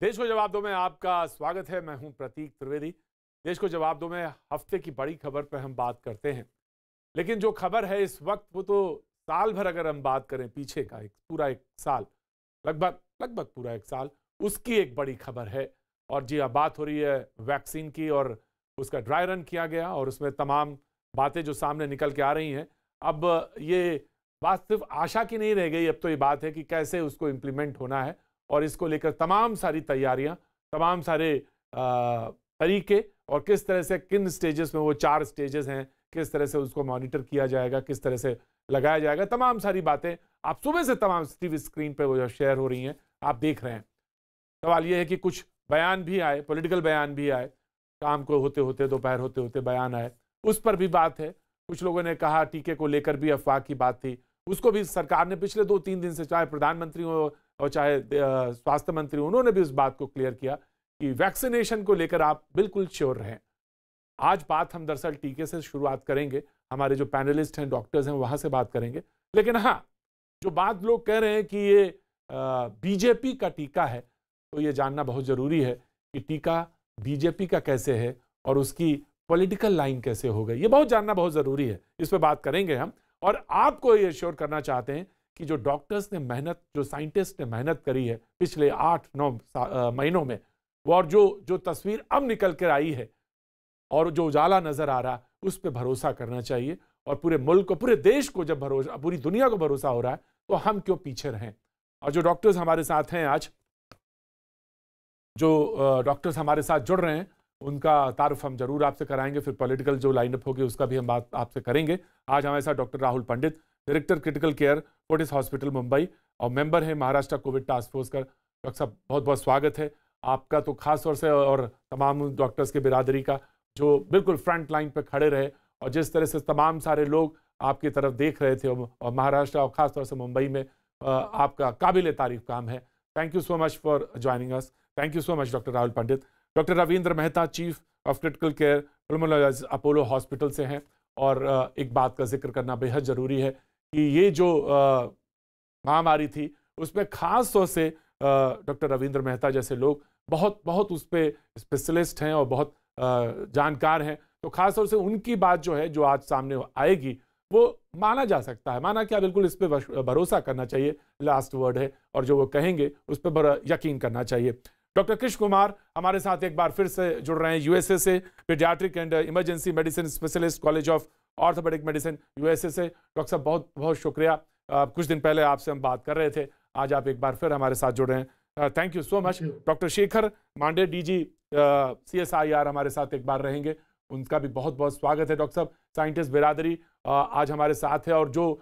देश को जवाब दो में आपका स्वागत है। मैं हूं प्रतीक त्रिवेदी। देश को जवाब दो में हफ्ते की बड़ी खबर पर हम बात करते हैं, लेकिन जो खबर है इस वक्त वो तो साल भर अगर हम बात करें पीछे का पूरा एक साल, लगभग पूरा एक साल, उसकी एक बड़ी खबर है। और जी, अब बात हो रही है वैक्सीन की और उसका ड्राई रन किया गया और उसमें तमाम बातें जो सामने निकल के आ रही हैं। अब ये बात सिर्फ आशा की नहीं रह गई, अब तो ये बात है कि कैसे उसको इम्प्लीमेंट होना है और इसको लेकर तमाम सारी तैयारियां, तमाम सारे तरीके और किस तरह से किन स्टेजेस में, वो 4 स्टेजेस हैं, किस तरह से उसको मॉनिटर किया जाएगा, किस तरह से लगाया जाएगा, तमाम सारी बातें आप सुबह से तमाम टीवी स्क्रीन पे वो शेयर हो रही हैं, आप देख रहे हैं। सवाल ये है कि कुछ बयान भी आए, पॉलिटिकल बयान भी आए, शाम को होते होते, दोपहर होते होते बयान आए, उस पर भी बात है। कुछ लोगों ने कहा टीके को लेकर भी अफवाह की बात थी, उसको भी सरकार ने पिछले 2-3 दिन से, चाहे प्रधानमंत्री हो और चाहे स्वास्थ्य मंत्री, उन्होंने भी इस बात को क्लियर किया कि वैक्सीनेशन को लेकर आप बिल्कुल श्योर रहें। आज बात हम दरअसल टीके से शुरुआत करेंगे, हमारे जो पैनलिस्ट हैं, डॉक्टर्स हैं, वहां से बात करेंगे। लेकिन हाँ, जो बात लोग कह रहे हैं कि ये बीजेपी का टीका है, तो ये जानना बहुत जरूरी है कि टीका बीजेपी का कैसे है और उसकी पॉलिटिकल लाइन कैसे हो गई, ये बहुत जानना बहुत जरूरी है। इस पर बात करेंगे हम, और आपको ये श्योर करना चाहते हैं कि जो डॉक्टर्स ने मेहनत, जो साइंटिस्ट ने मेहनत करी है पिछले 8-9 महीनों में, वो और जो तस्वीर अब निकल कर आई है और जो उजाला नजर आ रहा, उस पर भरोसा करना चाहिए। और पूरे मुल्क को, पूरे देश को जब भरोसा, पूरी दुनिया को भरोसा हो रहा है, तो हम क्यों पीछे रहें। और जो डॉक्टर्स हमारे साथ हैं आज, जो डॉक्टर्स हमारे साथ जुड़ रहे हैं, उनका तारुफ हम जरूर आपसे कराएंगे, फिर पॉलिटिकल जो लाइनअप होगी उसका भी हम बात आपसे करेंगे। आज हमारे साथ doctor Rahul Pandit, director critical care, Fortis hospital Mumbai, और मेंबर है महाराष्ट्र कोविड टास्क फोर्स का। डॉक्टर साहब, बहुत बहुत स्वागत है आपका, तो खास तौर से और तमाम डॉक्टर्स की बिरादरी का, जो बिल्कुल फ्रंट लाइन पे खड़े रहे और जिस तरह से तमाम सारे लोग आपकी तरफ देख रहे थे, और महाराष्ट्र और खासतौर से मुंबई में आपका काबिल तारीफ काम है। Thank you so much for joining us. Thank you so much doctor Rahul Pandit. Doctor Ravindra Mehta, chief of critical care pulmonologist, Apollo hospital से हैं। और एक बात का जिक्र करना बेहद ज़रूरी है कि ये जो महामारी थी, उसमें खास तौर से डॉक्टर रविंद्र मेहता जैसे लोग बहुत उस पर स्पेशलिस्ट हैं और बहुत जानकार हैं। तो खास तौर से उनकी बात जो है, जो आज सामने आएगी, वो माना जा सकता है, माना क्या, बिल्कुल इस पर भरोसा करना चाहिए, लास्ट वर्ड है, और जो वो कहेंगे उस पर यकीन करना चाहिए। डॉक्टर कृष्ण कुमार हमारे साथ एक बार फिर से जुड़ रहे हैं, यूएसए से, paediatric and emergency medicine specialist, college of orthopaedic medicine, USA से। डॉक्टर साहब, बहुत बहुत शुक्रिया। कुछ दिन पहले आपसे हम बात कर रहे थे, आज आप एक बार फिर हमारे साथ जुड़ रहे हैं, thank you so much. Doctor Shekhar Mande, DG CSIR, हमारे साथ एक बार रहेंगे, उनका भी बहुत बहुत स्वागत है। डॉक्टर साहब, साइंटिस्ट बिरादरी आज हमारे साथ है, और जो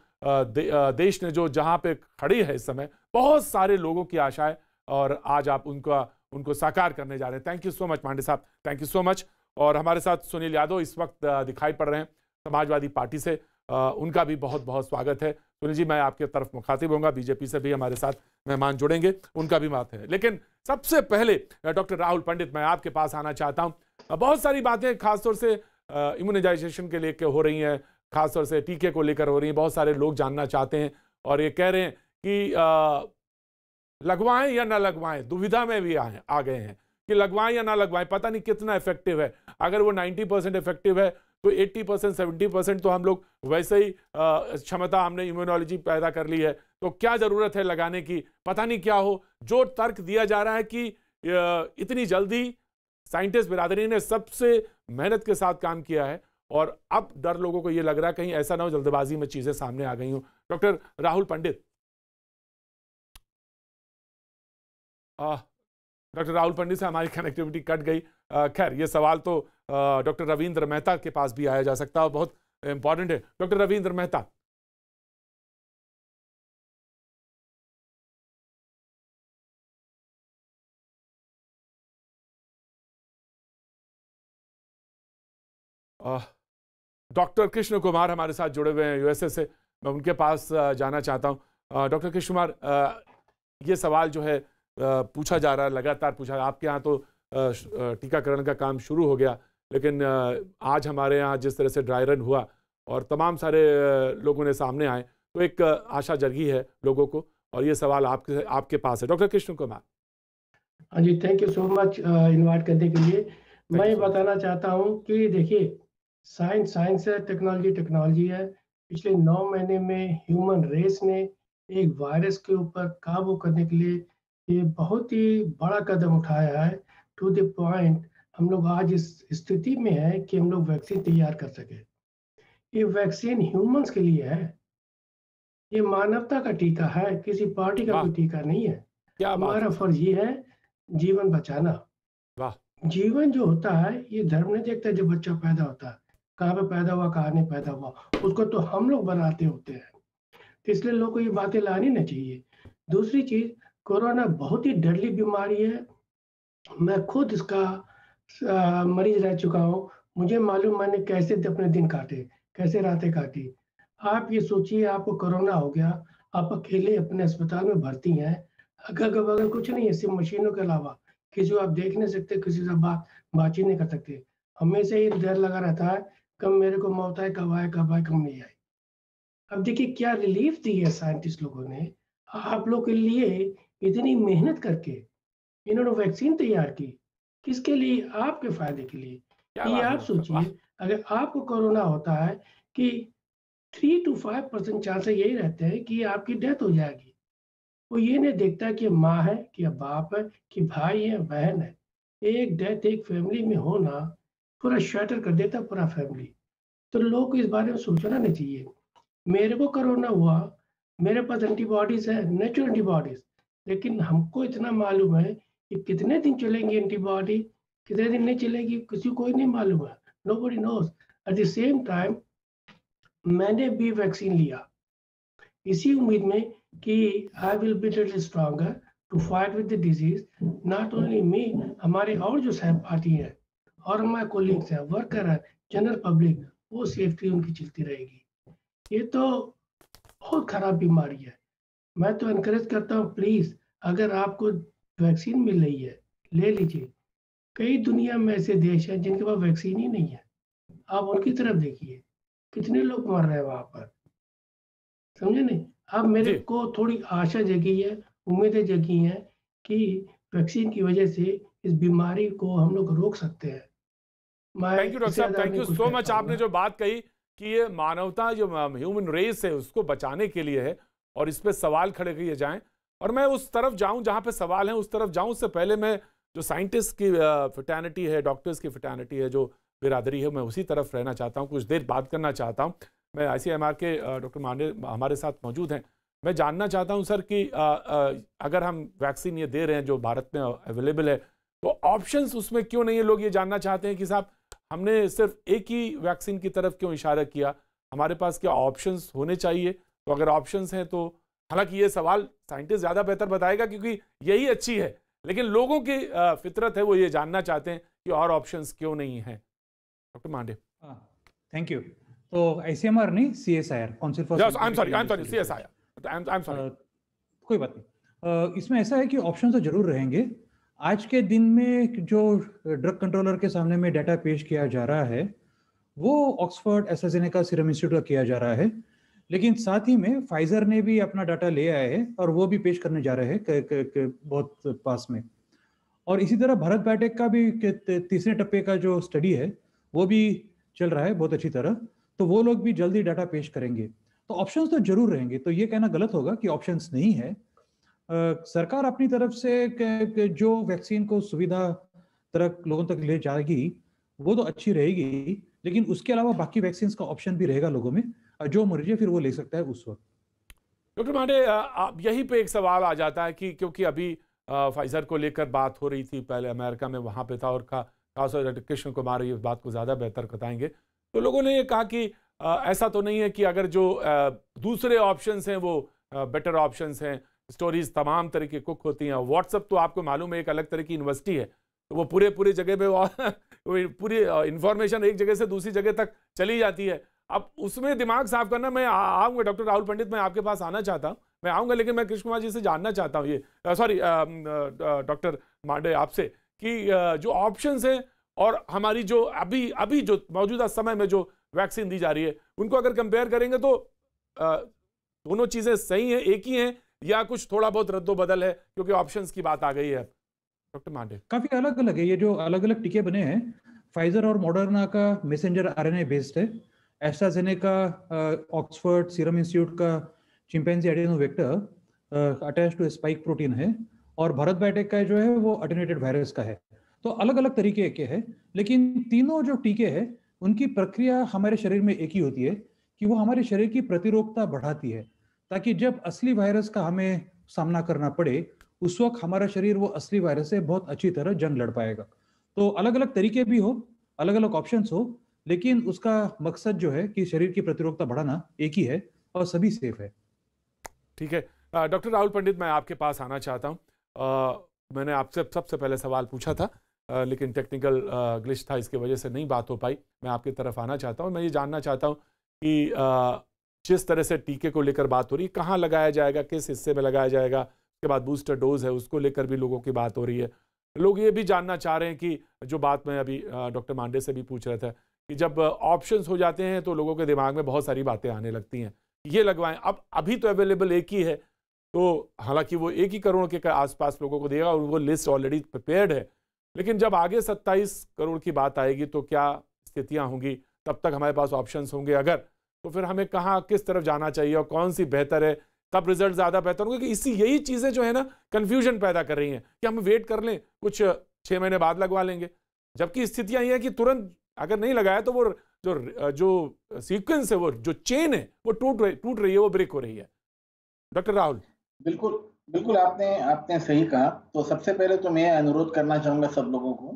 देश ने जो जहाँ पे खड़ी है इस समय, बहुत सारे लोगों की आशाएं, और आज आप उनको साकार करने जा रहे हैं। Thank you so much Mande साहब, थैंक यू सो मच। और हमारे साथ सुनील यादव इस वक्त दिखाई पड़ रहे हैं, समाजवादी पार्टी से, उनका भी बहुत बहुत स्वागत है। सुनील जी, मैं आपके तरफ मुखातिब होऊंगा, बीजेपी से भी हमारे साथ मेहमान जुड़ेंगे, उनका भी बात है। लेकिन सबसे पहले डॉक्टर राहुल पंडित, मैं आपके पास आना चाहता हूँ। बहुत सारी बातें खासतौर से इम्यूनाइजेशन के लेकर हो रही हैं, खासतौर से टीके को लेकर हो रही हैं, बहुत सारे लोग जानना चाहते हैं और ये कह रहे हैं कि लगवाएं या ना लगवाएं, दुविधा में भी आ गए हैं कि लगवाएं या ना लगवाएं, पता नहीं कितना इफेक्टिव है। अगर वो 90% इफेक्टिव है, तो 80% 70% तो हम लोग वैसे ही क्षमता, हमने इम्यूनोलॉजी पैदा कर ली है, तो क्या जरूरत है लगाने की, पता नहीं क्या हो। जो तर्क दिया जा रहा है कि इतनी जल्दी, साइंटिस्ट बिरादरी ने सबसे मेहनत के साथ काम किया है, और अब डर लोगों को ये लग रहा है कहीं ऐसा ना हो जल्दबाजी में चीजें सामने आ गई हो। डॉक्टर राहुल पंडित, डॉक्टर राहुल पंडित से हमारी कनेक्टिविटी कट गई। खैर, ये सवाल तो डॉक्टर रविंद्र मेहता के पास भी आया जा सकता है, बहुत इंपॉर्टेंट है। डॉक्टर रविंद्र मेहता, डॉक्टर कृष्ण कुमार हमारे साथ जुड़े हुए हैं यूएसए से, मैं उनके पास जाना चाहता हूँ। डॉक्टर कृष्ण कुमार, ये सवाल जो है पूछा जा रहा है, लगातार पूछा, आपके यहाँ तो टीकाकरण का काम शुरू हो गया, लेकिन आज हमारे यहाँ जिस तरह से ड्राई रन हुआ और तमाम सारे लोगों ने सामने आए, तो एक आशा जगी है लोगों को, और ये सवाल आपके पास है। डॉक्टर कृष्ण कुमार। हाँ जी, thank you so much invite करने के लिए। थैंक मैं यू ये सो मच। बताना चाहता हूँ कि देखिए, साइंस साइंस है, टेक्नोलॉजी टेक्नोलॉजी है। पिछले 9 महीने में ह्यूमन रेस ने एक वायरस के ऊपर काबू करने के लिए ये बहुत ही बड़ा कदम उठाया है। टू द पॉइंट हम लोग आज इस स्थिति में हैं कि हम लोग वैक्सीन तैयार कर सकें। ये वैक्सीन ह्यूमन्स के लिए है, ये मानवता का टीका है, किसी पार्टी का वाह, कोई टीका नहीं है। क्या बात हमारा है सर। फर्ज ये है जीवन बचाना। वाह। जीवन जो होता है ये धर्म नहीं देखता। जब बच्चा पैदा होता है कहाँ पे पैदा हुआ, कहाँ नहीं पैदा हुआ, उसको तो हम लोग बनाते होते हैं। तो इसलिए लोगों को ये बातें लानी नहीं चाहिए। दूसरी चीज, कोरोना बहुत ही डरली बीमारी है। मैं खुद इसका मरीज रह चुका हूँ। मुझे मालूम मैंने कैसे अपने दिन काटे, कैसे रातें काटी। आप ये सोचिए आपको कोरोना हो गया, आप अकेले अपने अस्पताल में भर्ती हैं, अगल बगल कुछ नहीं है सिर्फ मशीनों के अलावा। किसी को आप देख नहीं सकते, किसी से बातचीत नहीं कर सकते। हमेशा ये डर लगा रहता है कब मेरे को मौत आए, कब आए, कब आए, कब नहीं आए। अब देखिए क्या रिलीफ दी है साइंटिस्ट लोगों ने आप लोग के लिए। इतनी मेहनत करके इन्होंने वैक्सीन तैयार की, किसके लिए? आपके फायदे के लिए। क्या ये बात है आप डॉक्टर, वाह। सोचिए, अगर आपको कोरोना होता है कि 3 to 5% चांसेस यही रहते हैं कि आपकी डेथ हो जाएगी। वो ये नहीं देखता कि माँ है कि बाप है कि भाई है, बहन है। एक डेथ एक फैमिली में होना पूरा शटर कर देता पूरा फैमिली। तो लोगों को इस बारे में सोचना नहीं चाहिए। मेरे को कोरोना हुआ, मेरे पास एंटीबॉडीज है, नेचुरल एंटीबॉडीज। लेकिन हमको इतना मालूम है कि कितने दिन चलेंगी एंटीबॉडी, कितने दिन नहीं चलेगी, किसी को ही नहीं मालूम है। Nobody knows. At the same time मैंने भी वैक्सीन लिया इसी उम्मीद में कि I will be little stronger to fight with the disease. Not only me, हमारे और जो सहपाठी हैं और हमारे कोलिग्स हैं, वर्कर हैं, जनरल पब्लिक, वो सेफ्टी उनकी चलती रहेगी। ये तो बहुत खराब बीमारी है। मैं तो एनकरेज करता हूँ प्लीज, अगर आपको वैक्सीन मिल रही है ले लीजिए। कई दुनिया में ऐसे देश हैं जिनके पास वैक्सीन ही नहीं है। आप उनकी तरफ देखिए, कितने लोग मर रहे हैं वहां पर। समझे नहीं? अब मेरे जी, को थोड़ी आशा जगी है, उम्मीदें जगी हैं कि वैक्सीन की वजह से इस बीमारी को हम लोग रोक सकते हैं। मैं थैंक यू डॉक्टर इससे साहब, ज्यादा थैंक नहीं यू कुछ सो कह मच। आपने पाऊंगा। जो बात कही कि ये मानवता जो ह्यूमन रेस है उसको बचाने के लिए है और इस पे सवाल खड़े किए जाएं, और मैं उस तरफ जाऊं जहां पे सवाल हैं, उस तरफ जाऊं। उससे पहले मैं जो साइंटिस्ट की फिटर्निटी है, डॉक्टर्स की फिटर्निटी है, जो बिरादरी है, मैं उसी तरफ रहना चाहता हूं, कुछ देर बात करना चाहता हूं। मैं ICMR के डॉक्टर मांडे हमारे साथ मौजूद हैं। मैं जानना चाहता हूं सर कि अगर हम वैक्सीन ये दे रहे हैं जो भारत में अवेलेबल है, तो ऑप्शंस उसमें क्यों नहीं है? लोग ये जानना चाहते हैं कि साहब हमने सिर्फ एक ही वैक्सीन की तरफ क्यों इशारा किया, हमारे पास क्या ऑप्शंस होने चाहिए? तो अगर ऑप्शंस हैं तो, हालांकि ये सवाल साइंटिस्ट ज़्यादा बेहतर बताएगा क्योंकि यही अच्छी है, लेकिन लोगों की फितरत है, वो ये जानना चाहते हैं कि और ऑप्शंस क्यों नहीं हैं। डॉक्टर मांडे। हाँ, थैंक यू। तो ICMR नहीं, CSIR, council for I am scientific sorry, and I am sorry, industrial CSI, research. I am sorry. कोई बात नहीं। इसमें ऐसा है कि ऑप्शन तो जरूर रहेंगे। आज के दिन में जो ड्रग कंट्रोलर के सामने में डाटा पेश किया जा रहा है वो ऑक्सफोर्ड एस्ट्राजेनेका सीरम इंस्टीट्यूट का किया जा रहा है, लेकिन साथ ही में फाइजर ने भी अपना डाटा ले आए हैं और वो भी पेश करने जा रहे हैं बहुत पास में। और इसी तरह भारत बायोटेक का भी तीसरे टप्पे का जो स्टडी है वो भी चल रहा है बहुत अच्छी तरह। तो वो लोग भी जल्दी डाटा पेश करेंगे। तो ऑप्शंस तो जरूर रहेंगे, तो ये कहना गलत होगा कि ऑप्शंस नहीं है। सरकार अपनी तरफ से जो वैक्सीन को सुविधा तक लोगों तक ले जाएगी वो तो अच्छी रहेगी, लेकिन उसके अलावा बाकी वैक्सीन का ऑप्शन भी रहेगा लोगों में। जो मर्जी फिर वो ले सकता है उस वक्त। डॉक्टर मांडे, आप यहीं पे एक सवाल आ जाता है कि क्योंकि अभी फाइजर को लेकर बात हो रही थी, पहले अमेरिका में वहाँ पे था, और खासतौर कृष्ण कुमार ये बात को ज़्यादा बेहतर बताएंगे। तो लोगों ने ये कहा कि ऐसा तो नहीं है कि अगर जो दूसरे ऑप्शंस हैं वो बेटर ऑप्शंस हैं। स्टोरीज तमाम तरह की कुक होती हैं। व्हाट्सअप तो आपको मालूम है एक अलग तरह की यूनिवर्सिटी है, तो वो पूरे पूरे जगह पे वो पूरी इंफॉर्मेशन एक जगह से दूसरी जगह तक चली जाती है। अब उसमें दिमाग साफ करना, मैं आऊँगा डॉक्टर राहुल पंडित, मैं आपके पास आना चाहता हूँ, मैं आऊँगा, लेकिन मैं कृष्ण कुमार जी से जानना चाहता हूँ ये सॉरी डॉक्टर मांडे आपसे कि जो ऑप्शंस हैं और हमारी जो अभी अभी जो मौजूदा समय में जो वैक्सीन दी जा रही है, उनको अगर कंपेयर करेंगे तो दोनों चीज़ें सही हैं, एक ही हैं, या कुछ थोड़ा बहुत रद्दो बदल है क्योंकि ऑप्शंस की बात आ गई है? डॉक्टर मांडे? काफी अलग अलग है, ये जो अलग अलग टीके बने हैं, फाइजर और मॉडर्ना का मैसेंजर आरएनए बेस्ड है, एस्ट्राजेनेका ऑक्सफोर्ड सीरम इंस्टीट्यूट का chimpanzee adenovector attach to spike protein है, और भारत बायोटेक का जो है वो अटेन्यूएटेड वायरस का है। तो अलग अलग तरीके के हैं, लेकिन तीनों जो टीके हैं उनकी प्रक्रिया हमारे शरीर में एक ही होती है कि वो हमारे शरीर की प्रतिरोधकता बढ़ाती है, ताकि जब असली वायरस का हमें सामना करना पड़े उस वक्त हमारा शरीर वो असली वायरस से बहुत अच्छी तरह जंग लड़ पाएगा। तो अलग अलग तरीके भी हो, अलग अलग ऑप्शंस हो, लेकिन उसका मकसद जो है कि शरीर की प्रतिरोधकता बढ़ाना एक ही है और सभी सेफ है। ठीक है। डॉक्टर राहुल पंडित, मैं आपके पास आना चाहता हूँ। मैंने आपसे सबसे पहले सवाल पूछा था, लेकिन टेक्निकल ग्लिच था, इसकी वजह से नहीं बात हो पाई। मैं आपकी तरफ आना चाहता हूँ। मैं ये जानना चाहता हूँ कि जिस तरह से टीके को लेकर बात हो रही है, कहाँ लगाया जाएगा, किस हिस्से में लगाया जाएगा, उसके बाद बूस्टर डोज है उसको लेकर भी लोगों की बात हो रही है। लोग ये भी जानना चाह रहे हैं कि जो बात मैं अभी डॉक्टर मांडे से भी पूछ रहा था कि जब ऑप्शंस हो जाते हैं तो लोगों के दिमाग में बहुत सारी बातें आने लगती हैं, ये लगवाएं। अब अभी तो अवेलेबल एक ही है, तो हालांकि वो 1 ही करोड़ के आसपास लोगों को देगा और वो लिस्ट ऑलरेडी प्रिपेयर्ड है, लेकिन जब आगे 27 करोड़ की बात आएगी तो क्या स्थितियां होंगी, तब तक हमारे पास ऑप्शंस होंगे अगर, तो फिर हमें कहाँ किस तरफ जाना चाहिए और कौन सी बेहतर है, तब रिजल्ट ज़्यादा बेहतर होंगे। कि इसी यही चीज़ें जो है ना कन्फ्यूजन पैदा कर रही हैं कि हम वेट कर लें, कुछ 6 महीने बाद लगवा लेंगे, जबकि स्थितियां ये है कि तुरंत अगर नहीं लगाया तो वो जो सीक्वेंस है, वो जो चेन है वो टूट रही है, वो ब्रेक हो रही है। डॉक्टर राहुल? बिल्कुल बिल्कुल, आपने सही कहा। तो सबसे पहले तो मैं अनुरोध करना चाहूंगा सब लोगों को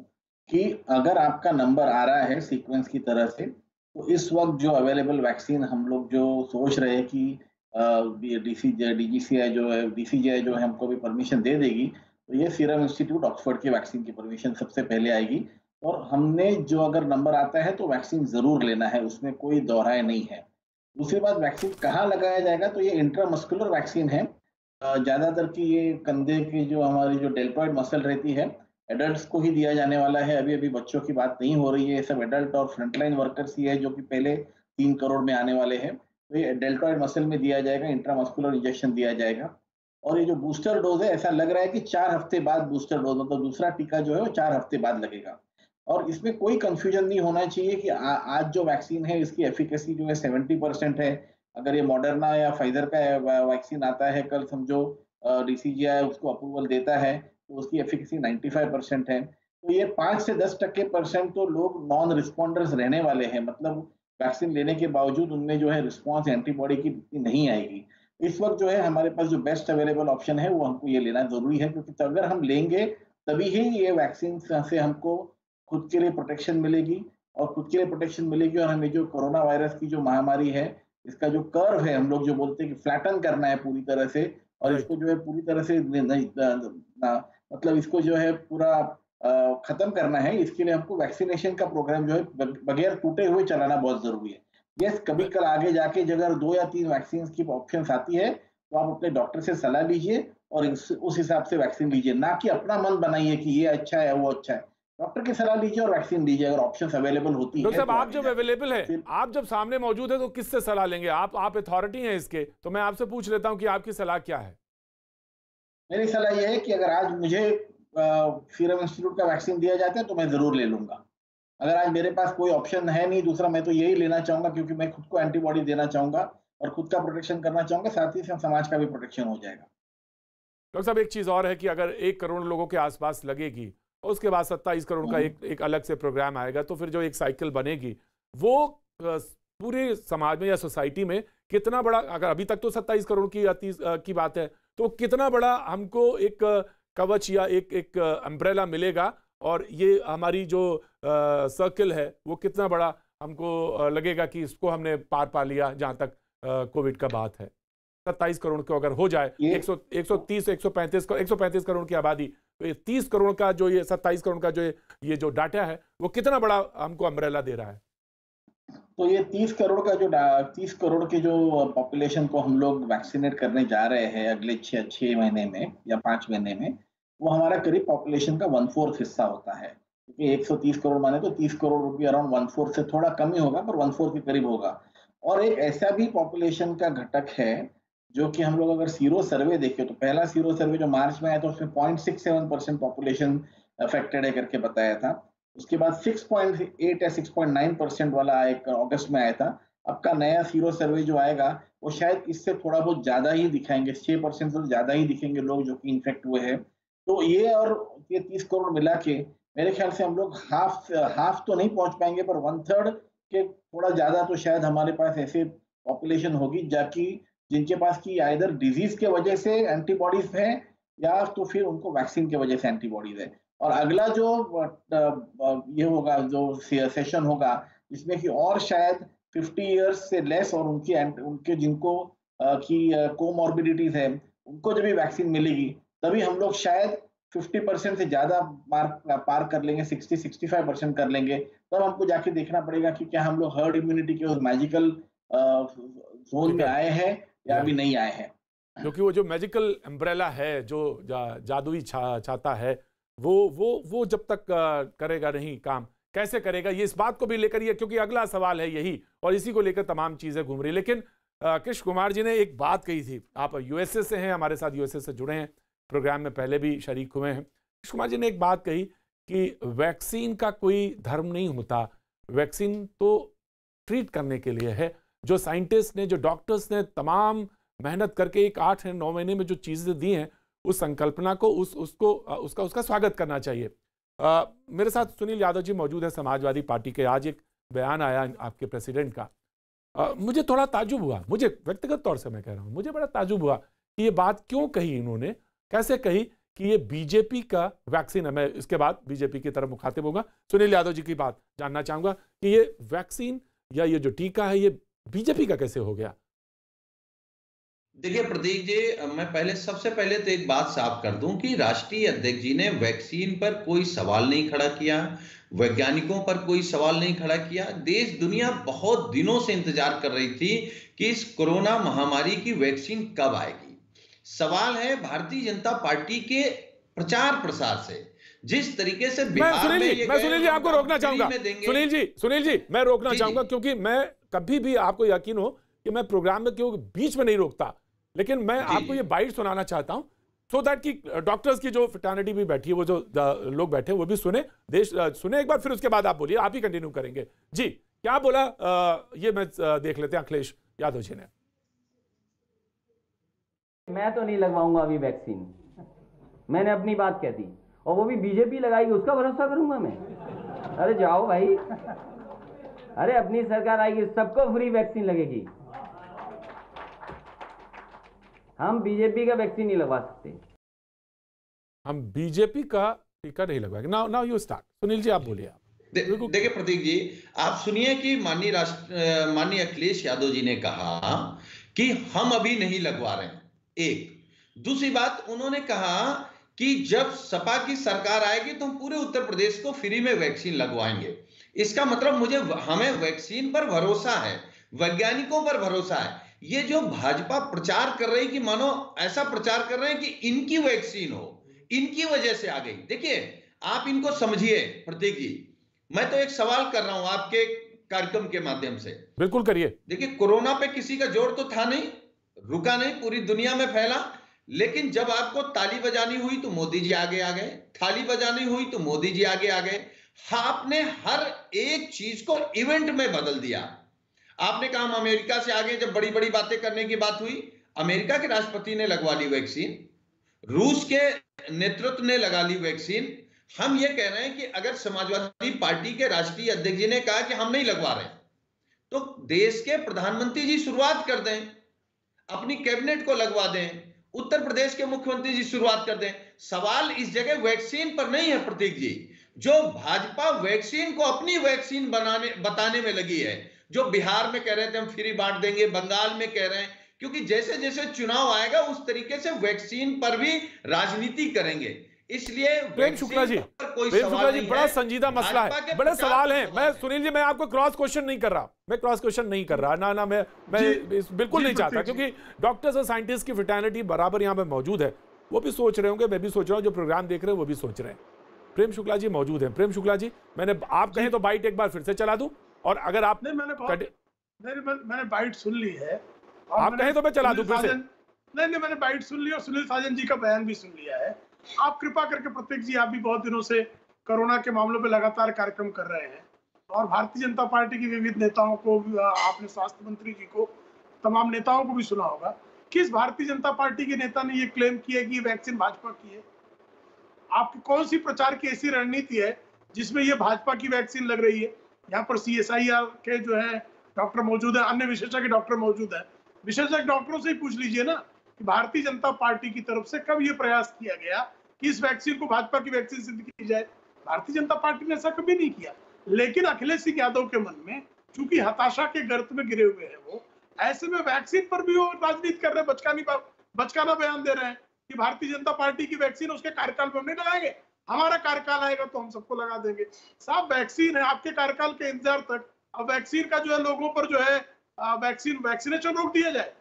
कि अगर आपका नंबर आ रहा है सीक्वेंस की तरह से, तो इस वक्त जो अवेलेबल वैक्सीन हम लोग जो सोच रहे हैं कि डीजीसीआई जो है हमको भी परमिशन दे देगी, तो ये सीरम इंस्टीट्यूट ऑक्सफोर्ड की वैक्सीन की परमिशन सबसे पहले आएगी। और हमने जो अगर नंबर आता है तो वैक्सीन जरूर लेना है, उसमें कोई दोहराए नहीं है। दूसरी बात, वैक्सीन कहाँ लगाया जाएगा, तो ये इंट्रामस्कुलर वैक्सीन है। ज्यादातर की ये कंधे की जो हमारी जो डेल्टॉइड मसल रहती है, एडल्ट्स को ही दिया जाने वाला है। अभी अभी बच्चों की बात नहीं हो रही है, ये सब एडल्ट और फ्रंटलाइन वर्कर्स ही है जो कि पहले 3 करोड़ में आने वाले हैं। तो ये डेल्टॉइड मसल में दिया जाएगा, इंट्रामस्कुलर इंजेक्शन दिया जाएगा। और ये जो बूस्टर डोज है, ऐसा लग रहा है कि 4 हफ्ते बाद बूस्टर डोज, मतलब दूसरा टीका जो है वो 4 हफ्ते बाद लगेगा। और इसमें कोई कंफ्यूजन नहीं होना चाहिए कि आज जो वैक्सीन है इसकी एफिकेसी जो है 70% है। अगर ये मॉडर्ना या फाइजर का वैक्सीन आता है, कल समझो डीसीजीआई उसको अप्रूवल देता है, तो उसकी एफिकेसी 95% है। तो ये 5 से 10% तो लोग नॉन रिस्पॉन्डर्स रहने वाले हैं, मतलब वैक्सीन लेने के बावजूद उनमें जो है रिस्पॉन्स एंटीबॉडी की नहीं आएगी। इस वक्त जो है हमारे पास जो बेस्ट अवेलेबल ऑप्शन है वो हमको ये लेना जरूरी है, क्योंकि अगर हम लेंगे तभी ही ये वैक्सीन से हमको खुद के लिए प्रोटेक्शन मिलेगी। और खुद के लिए प्रोटेक्शन मिलेगी और हमें जो कोरोना वायरस की जो महामारी है, इसका जो कर्व है, हम लोग जो बोलते हैं कि फ्लैटन करना है पूरी तरह से, और इसको जो है पूरी तरह से मतलब इसको जो है पूरा खत्म करना है। इसके लिए हमको वैक्सीनेशन का प्रोग्राम जो है बगैर टूटे हुए चलाना बहुत जरूरी है। यस, कभी कल आगे जाके अगर 2 या 3 वैक्सीन की ऑप्शन आती है तो आप अपने डॉक्टर से सलाह लीजिए और उस हिसाब से वैक्सीन लीजिए, ना कि अपना मन बनाइए कि ये अच्छा है वो अच्छा है। डॉक्टर की सलाह लीजिए और वैक्सीन लीजिए अगर ऑप्शंस अवेलेबल होती है। डॉक्टर साहब, आप जब अवेलेबल है, आप जब सामने मौजूद है, तो किससे सलाह लेंगे? आप अथॉरिटी हैं इसके, तो मैं आपसे पूछ लेता हूं कि आपकी सलाह क्या है? मेरी सलाह यह है कि अगर आज मुझे सीरम इंस्टीट्यूट का वैक्सीन दिया जाता है तो मैं जरूर ले लूंगा। अगर आज मेरे पास कोई ऑप्शन है नहीं दूसरा, मैं तो यही लेना चाहूंगा, क्योंकि मैं खुद को एंटीबॉडी देना चाहूंगा और खुद का प्रोटेक्शन करना चाहूंगा, साथ ही साथ समाज का भी प्रोटेक्शन हो जाएगा। डॉक्टर साहब, एक चीज और है कि अगर 1 करोड़ लोगों के आसपास लगेगी और उसके बाद 27 करोड़ का एक अलग से प्रोग्राम आएगा, तो फिर जो एक साइकिल बनेगी वो पूरे समाज में या सोसाइटी में कितना बड़ा, अगर अभी तक तो 27 करोड़ की बात है, तो कितना बड़ा हमको एक कवच या एक अम्ब्रेला मिलेगा, और ये हमारी जो सर्कल है वो कितना बड़ा हमको लगेगा कि इसको हमने पार पा लिया, जहां तक कोविड का बात है। 27 करोड़ को अगर हो जाए, 130 135 करोड़ की आबादी, तो ये 30 करोड़ का जो ये 27 करोड़ का ये जो डाटा है वो कितना बड़ा हमको अम्ब्रेला दे रहा है? तो ये 30 करोड़ के जो पॉपुलेशन को हम लोग वैक्सीनेट करने जा रहे हैं अगले 6 महीने में या 5 महीने में, वो हमारा करीब पॉपुलेशन का 1/4 हिस्सा होता है। क्योंकि 130 करोड़ माने तो 30 करोड़ रुपये अराउंड 1/4 से थोड़ा कम ही होगा, पर 1/4 के करीब होगा। और एक ऐसा भी पॉपुलेशन का घटक है जो कि हम लोग अगर सीरो सर्वे देखें तो पहला सीरो सर्वे जो मार्च में आया था उसमें 0.67% पॉपुलेशन अफेक्टेड है करके बताया था। उसके बाद 6.8 या 6.9% वाला एक अगस्त में आया था। अब का नया सीरो सर्वे जो आएगा वो शायद इससे थोड़ा बहुत ज्यादा ही दिखाएंगे, 6% से ज्यादा ही दिखेंगे लोग जो कि इन्फेक्ट हुए हैं। तो ये और ये 30 करोड़ मिला के मेरे ख्याल से हम लोग हाफ तो नहीं पहुंच पाएंगे, पर 1/3 के थोड़ा ज्यादा तो शायद हमारे पास ऐसे पॉपुलेशन होगी जाकि जिनके पास की आइदर डिजीज के वजह से एंटीबॉडीज है या तो फिर उनको वैक्सीन के वजह से एंटीबॉडीज है। और अगला जो ये होगा, जो सेशन होगा, जिसमें कि और शायद 50 इयर्स से लेस और उनके जिनको की कोमॉर्बिडिटीज है उनको जब भी वैक्सीन मिलेगी तभी हम लोग शायद 50% से ज्यादा पार कर लेंगे, 60-65% कर लेंगे। तब हमको जाके देखना पड़ेगा कि क्या हम लोग हर्ड इम्यूनिटी के उस मैजिकल जोन में आए हैं या अभी नहीं आए हैं। क्योंकि वो जो मैजिकल अम्ब्रेला है, जो जादुई छाता है, वो जब तक करेगा नहीं काम, कैसे करेगा, ये इस बात को भी लेकर, ये क्योंकि अगला सवाल है यही, और इसी को लेकर तमाम चीजें घूम रही। लेकिन कृष्ण कुमार जी ने एक बात कही थी, आप यूएसए से हैं, हमारे साथ यूएसए से जुड़े हैं, प्रोग्राम में पहले भी शरीक हुए हैं। कृष्ण कुमार जी ने एक बात कही कि वैक्सीन का कोई धर्म नहीं होता, वैक्सीन तो ट्रीट करने के लिए है। जो साइंटिस्ट ने, जो डॉक्टर्स ने तमाम मेहनत करके एक 8 या 9 महीने में जो चीजें दी हैं, उस संकल्पना को उसका स्वागत करना चाहिए। मेरे साथ सुनील यादव जी मौजूद है, समाजवादी पार्टी के। आज एक बयान आया आपके प्रेसिडेंट का, मुझे थोड़ा ताजुब हुआ, मुझे व्यक्तिगत तौर से मैं कह रहा हूं, मुझे बड़ा ताजुब हुआ कि ये बात क्यों कही इन्होंने, कैसे कही कि ये बीजेपी का वैक्सीन है। मैं इसके बाद बीजेपी की तरफ मुखातिब होगा, सुनील यादव जी की बात जानना चाहूंगा कि ये वैक्सीन या ये जो टीका है ये बीजेपी का कैसे हो गया। देखिए प्रतीक जी, मैं सबसे पहले तो एक बात साफ कर दूं कि राष्ट्रीय अध्यक्ष जी ने वैक्सीन पर कोई सवाल नहीं खड़ा किया, वैज्ञानिकों पर कोई सवाल नहीं खड़ा किया। देश दुनिया बहुत दिनों से इंतजार कर रही थी कि इस कोरोना महामारी की वैक्सीन कब आएगी। सवाल है भारतीय जनता पार्टी के प्रचार प्रसार से, जिस तरीके से बिहार में मैं सुनील जी आपको रोकना चाहूंगा, सुनील जी मैं रोकना चाहूंगा, क्योंकि मैं कभी भी, आपको यकीन हो कि मैं प्रोग्राम में क्यों बीच में नहीं रोकता, लेकिन मैं आपको ये बाइट सुनाना चाहता हूं सो दैट कि डॉक्टर्स की जो फ्रेटर्निटी भी बैठी है, वो जो लोग बैठे हैं वो भी सुने, देश सुने एक बार, फिर उसके बाद आप बोलिए, आप ही कंटिन्यू करेंगे। जी क्या बोला, ये मैं देख लेते हैं अखिलेश यादव जी ने। मैं तो नहीं लगवाऊंगा अभी वैक्सीन, मैंने अपनी बात कह दी, और वो भी बीजेपी लगाएगी उसका भरोसा करूंगा मैं? अरे जाओ भाई, अरे अपनी सरकार आएगी सबको फ्री वैक्सीन लगेगी, हम बीजेपी का वैक्सीन नहीं लगवा सकते, हम बीजेपी का टीका नहीं लगवाएंगे। Now you start, Sunil ji आप बोलिए। देखिए प्रतीक जी, आप सुनिए कि माननीय अखिलेश यादव जी ने कहा कि हम अभी नहीं लगवा रहे हैं। एक दूसरी बात उन्होंने कहा कि जब सपा की सरकार आएगी तो हम पूरे उत्तर प्रदेश को फ्री में वैक्सीन लगवाएंगे। इसका मतलब हमें वैक्सीन पर भरोसा है, वैज्ञानिकों पर भरोसा है। ये जो भाजपा प्रचार कर रही कि मानो ऐसा प्रचार कर रहे हैं कि इनकी वैक्सीन हो, इनकी वजह से आ गई। देखिए आप इनको समझिए प्रतीक जी, मैं तो एक सवाल कर रहा हूं आपके कार्यक्रम के माध्यम से। बिल्कुल करिए। देखिए कोरोना पे किसी का जोर तो था नहीं, रुका नहीं, पूरी दुनिया में फैला, लेकिन जब आपको ताली बजानी हुई तो मोदी जी आगे आ गए, थाली बजानी हुई तो मोदी जी आगे आ गए। आपने हर एक चीज को इवेंट में बदल दिया। आपने कहा हम अमेरिका से आगे, जब बड़ी बड़ी बातें करने की बात हुई, अमेरिका के राष्ट्रपति ने लगवा ली वैक्सीन, रूस के नेतृत्व ने लगा ली वैक्सीन। हम ये कह रहे हैं कि अगर समाजवादी पार्टी के राष्ट्रीय अध्यक्ष जी ने कहा कि हम नहीं लगवा रहे, तो देश के प्रधानमंत्री जी शुरुआत कर दें, अपनी कैबिनेट को लगवा दें, उत्तर प्रदेश के मुख्यमंत्री जी शुरुआत कर दें। सवाल इस जगह वैक्सीन पर नहीं है प्रतीक जी। जो भाजपा वैक्सीन को अपनी वैक्सीन बताने में लगी है, जो बिहार में कह रहे थे हम फ्री बांट देंगे, बंगाल में कह रहे हैं, क्योंकि जैसे जैसे चुनाव आएगा उस तरीके से वैक्सीन पर भी राजनीति करेंगे। इसलिए प्रेम शुक्ला जी, बड़ा संजीदा मसला है, बड़े सवाल हैं। मैं सुनील जी, मैं आपको क्रॉस क्वेश्चन नहीं कर रहा, मैं क्रॉस क्वेश्चन नहीं कर रहा, ना मैं बिल्कुल नहीं चाहता, क्योंकि डॉक्टर्स और साइंटिस्ट की फ्रेटर्निटी बराबर यहाँ पे मौजूद है, वो भी सोच रहे होंगे, मैं भी सोच रहा हूँ, जो प्रोग्राम देख रहे हैं वो भी सोच रहे हैं। प्रेम शुक्ला जी मौजूद हैं। प्रेम शुक्ला जी, आप कहें तो बाइट एक बार फिर से चला दूं, और अगर आप मैंने बाइट सुन ली है, आप कहें तो मैं चला दूं फिर से। नहीं, मैंने बाइट सुन लिया और सुनील साजन जी का बयान भी सुन लिया है। आप कृपा करके प्रत्येक जी, आप भी बहुत दिनों से कोरोना के मामलों पे लगातार कार्यक्रम कर रहे हैं और भारतीय जनता पार्टी की विविध नेताओं को, आपने स्वास्थ्य मंत्री जी को, तमाम नेताओं को भी सुना होगा। किस भारतीय जनता पार्टी के नेता ने ये क्लेम किया कि ये वैक्सीन भाजपा की है? आपकी कौन सी प्रचार की ऐसी रणनीति है जिसमें ये भाजपा की वैक्सीन लग रही है? यहाँ पर CSIR के जो है डॉक्टर मौजूद है, अन्य विशेषज्ञ डॉक्टर मौजूद है। विशेषज्ञ डॉक्टरों से ही पूछ लीजिए ना कि भारतीय जनता पार्टी की तरफ से कब ये प्रयास किया गया कि इस वैक्सीन को भाजपा की वैक्सीन सिद्ध की जाए। भारतीय जनता पार्टी ने ऐसा कभी नहीं किया। लेकिन अखिलेश सिंह यादव के मन में चूंकि हताशा के गर्त में गिरे हुए हैं वो, ऐसे में वैक्सीन पर भी वो राजनीति कर रहे हैं, बचकाना बयान दे रहे हैं कि भारतीय जनता पार्टी की वैक्सीन उसके कार्यकाल में हम नहीं लगाएंगे, हमारा कार्यकाल आएगा तो हम सबको लगा देंगे। साहब वैक्सीन है, आपके कार्यकाल के इंतजार तक अब वैक्सीन का जो है लोगों पर जो है वैक्सीनेशन रोक दिया जाए।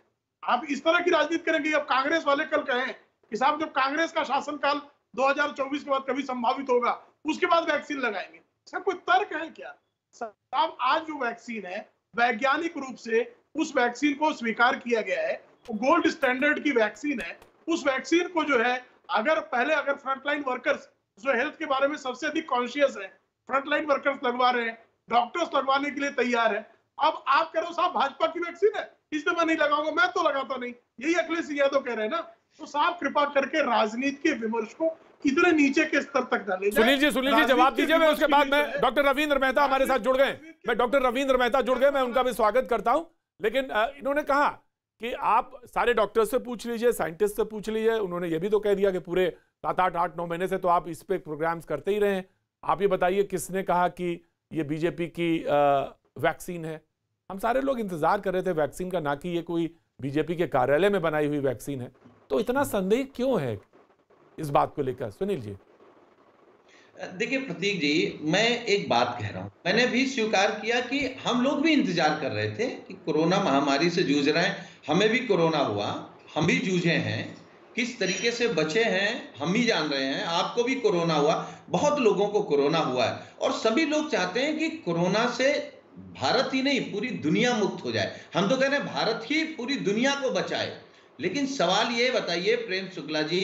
आप इस तरह की राजनीति करेंगे। अब कांग्रेस वाले कल कहें कि साहब जब कांग्रेस का शासनकाल 2024 के बाद कभी संभावित होगा उसके बाद वैक्सीन लगाएंगे, इसका कोई तर्क है क्या? साहब आज जो वैक्सीन है वैज्ञानिक रूप से उस वैक्सीन को स्वीकार किया गया है, गोल्ड स्टैंडर्ड की वैक्सीन है। उस वैक्सीन को जो है अगर फ्रंटलाइन वर्कर्स जो हेल्थ के बारे में सबसे अधिक कॉन्शियस है, फ्रंटलाइन वर्कर्स लगवा रहे हैं, डॉक्टर्स लगवाने के लिए तैयार है। अब आप कह रहे हो साहब भाजपा की वैक्सीन है इसलिए मैं नहीं लगाऊंगा, मैं तो लगाता नहीं, यही अखिलेश यादव कह रहे हैं ना। तो साहब कृपा करके राजनीति के विमर्श को इतने नीचे के स्तर तक डाले। सुनील जी जवाब दीजिए। मैं उसके बाद में डॉक्टर रविंद्र मेहता हमारे साथ जुड़ गए, मैं उनका भी स्वागत करता हूं। लेकिन इन्होंने कहा कि आप सारे डॉक्टर से पूछ लीजिए, साइंटिस्ट से पूछ लीजिए। उन्होंने ये भी तो कह दिया कि पूरे 7, 8, 9 महीने से तो आप इस पे प्रोग्राम्स करते ही रहे हैं। आप ये बताइए किसने कहा कि ये बीजेपी की वैक्सीन है? हम सारे लोग इंतजार कर रहे थे वैक्सीन का, ना कि ये कोई बीजेपी के कार्यालय में बनाई हुई वैक्सीन है। तो इतना संदेह क्यों है इस बात को लेकर? सुनील जी देखिए प्रतीक जी, मैं एक बात कह रहा हूं, मैंने भी स्वीकार किया कि हम लोग भी इंतजार कर रहे थे कि कोरोना महामारी से जूझ रहे हैं, हमें भी कोरोना हुआ, हम भी जूझे हैं, किस तरीके से बचे हैं हम ही जान रहे हैं। आपको भी कोरोना हुआ, बहुत लोगों को कोरोना हुआ है और सभी लोग चाहते हैं कि कोरोना से भारत ही नहीं पूरी दुनिया मुक्त हो जाए। हम तो कह रहे हैं भारत ही पूरी दुनिया को बचाए। लेकिन सवाल ये बताइए प्रेम शुक्ला जी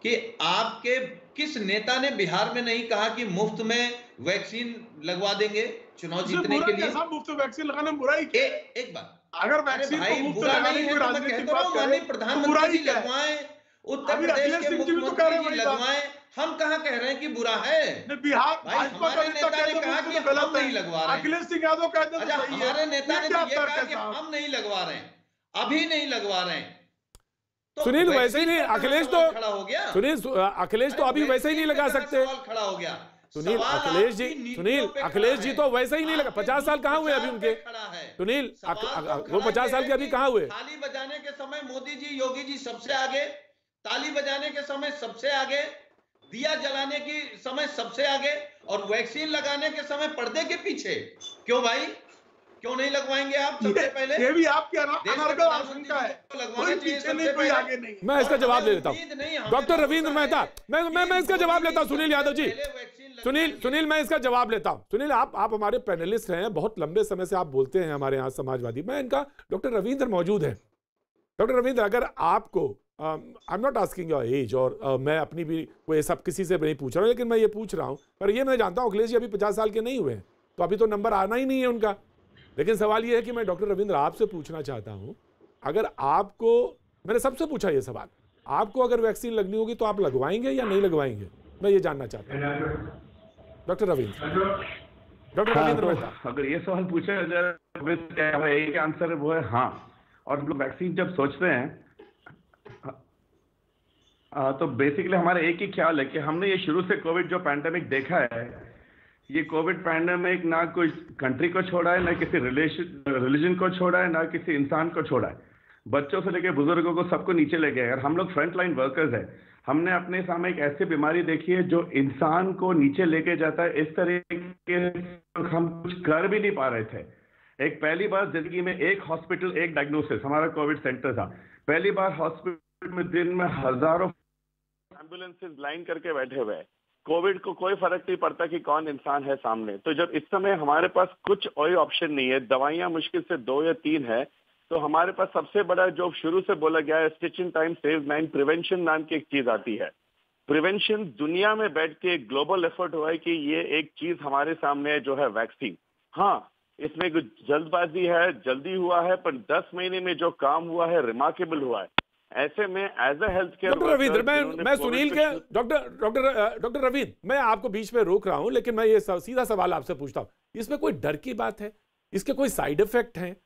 कि आपके किस नेता ने बिहार में नहीं कहा कि मुफ्त में वैक्सीन लगवा देंगे चुनाव जीतने के लिए? मुफ्त वैक्सीन लगाने में बुराई क्या? एक बात, अगर वैक्सीन भाई बुरा नहीं है तो मैं कहता हूं माननीय प्रधानमंत्री जी लगवाएं, उत्तर प्रदेश के मुख्यमंत्री जी लगवाएं। हम कहां कह रहे हैं कि बुरा है? बिहार हमारे नेता ने कहा कि हम नहीं लगवा रहे। अखिलेश सिंह यादव कहते हैं हमारे नेता ने ये कहा कि हम नहीं लगवा रहे हैं, अभी नहीं लगवा रहे हैं। तो सुनील वैसे ही नहीं, अखिलेश तो खड़ा हो गया। सुनील अखिलेश तो अभी वैसे ही नहीं लगा सकते। खड़ा हो गया सुनील अखिलेश जी तो वैसे ही नहीं लगा। 50 साल कहाँ हुए अभी उनके? सुनील वो 50 साल के अभी कहाँ हुए? ताली बजाने के समय मोदी जी, योगी जी सबसे आगे, ताली बजाने के समय सबसे आगे, दिया जलाने की समय सबसे आगे, और वैक्सीन लगाने के समय पर्दे के पीछे। क्यों भाई, क्यों नहीं लगवाएंगे आप सबसे पहले? ये भी आपकी अनर्गल आशंका है, कोई पीछे नहीं, कोई आगे नहीं। मैं इसका जवाब ले लेता हूँ डॉक्टर रविंद्र मेहता, मैं इसका जवाब लेता हूँ। सुनील यादव जी, सुनील मैं इसका जवाब लेता हूँ। सुनील आप हमारे पैनलिस्ट हैं, बहुत लंबे समय से आप बोलते हैं हमारे यहाँ समाजवादी। मैं इनका डॉक्टर रविंद्र मौजूद है। डॉक्टर रविंद्र, अगर आपको I am not asking your age, और मैं अपनी भी कोई सब किसी से नहीं पूछ रहा हूँ, लेकिन मैं ये पूछ रहा हूँ, पर ये मैं जानता हूँ अखिलेश जी अभी 50 साल के नहीं हुए हैं, तो अभी तो नंबर आना ही नहीं है उनका। लेकिन सवाल ये है कि मैं डॉक्टर रविंद्र आपसे पूछना चाहता हूँ, अगर आपको, मैंने सबसे पूछा ये सवाल, आपको अगर वैक्सीन लगनी होगी तो आप लगवाएंगे या नहीं लगवाएंगे? मैं ये जानना चाहता हूँ डॉक्टर रविंद्र मेहता। अगर ये सवाल पूछा जाए एक आंसर है, वो है हाँ। और हम लोग वैक्सीन जब सोचते हैं तो बेसिकली हमारा एक ही ख्याल है कि हमने ये शुरू से कोविड जो पैंडेमिक देखा है, ये कोविड पैंडेमिक ना कोई कंट्री को छोड़ा है, ना किसी रिलीजन को छोड़ा है, ना किसी इंसान को छोड़ा है। बच्चों से लेकर बुजुर्गों को सबको नीचे ले गया है। और हम लोग फ्रंट लाइन वर्कर्स हैं। हमने अपने सामने एक ऐसी बीमारी देखी है जो इंसान को नीचे लेके जाता है। इस तरीके हम कुछ कर भी नहीं पा रहे थे। एक पहली बार जिंदगी में एक हॉस्पिटल, एक डायग्नोसिस, हमारा कोविड सेंटर था। पहली बार हॉस्पिटल में दिन में हजारों एम्बुलेंसेस लाइन करके बैठे हुए हैं। कोविड को कोई फर्क नहीं पड़ता कि कौन इंसान है सामने। तो जब इस समय हमारे पास कुछ और ऑप्शन नहीं है, दवाइयां मुश्किल से 2 या 3 है, तो हमारे पास सबसे बड़ा जो शुरू से बोला गया है, stitch in time save 9, prevention नाम की एक चीज आती है। प्रिवेंशन दुनिया में बैठ के एक ग्लोबल एफर्ट हुआ है कि ये एक चीज हमारे सामने है जो है वैक्सीन। हाँ, इसमें कुछ जल्दबाजी है, जल्दी हुआ है, पर 10 महीने में जो काम हुआ है रिमार्केबल हुआ है। ऐसे में as a health care doctor Ravindra, मैं सुनील के डॉक्टर रविंद्र, मैं आपको बीच में रोक रहा हूं, लेकिन मैं ये सीधा सवाल आपसे पूछता हूं, इसमें कोई डर की बात है? इसके कोई साइड इफेक्ट हैं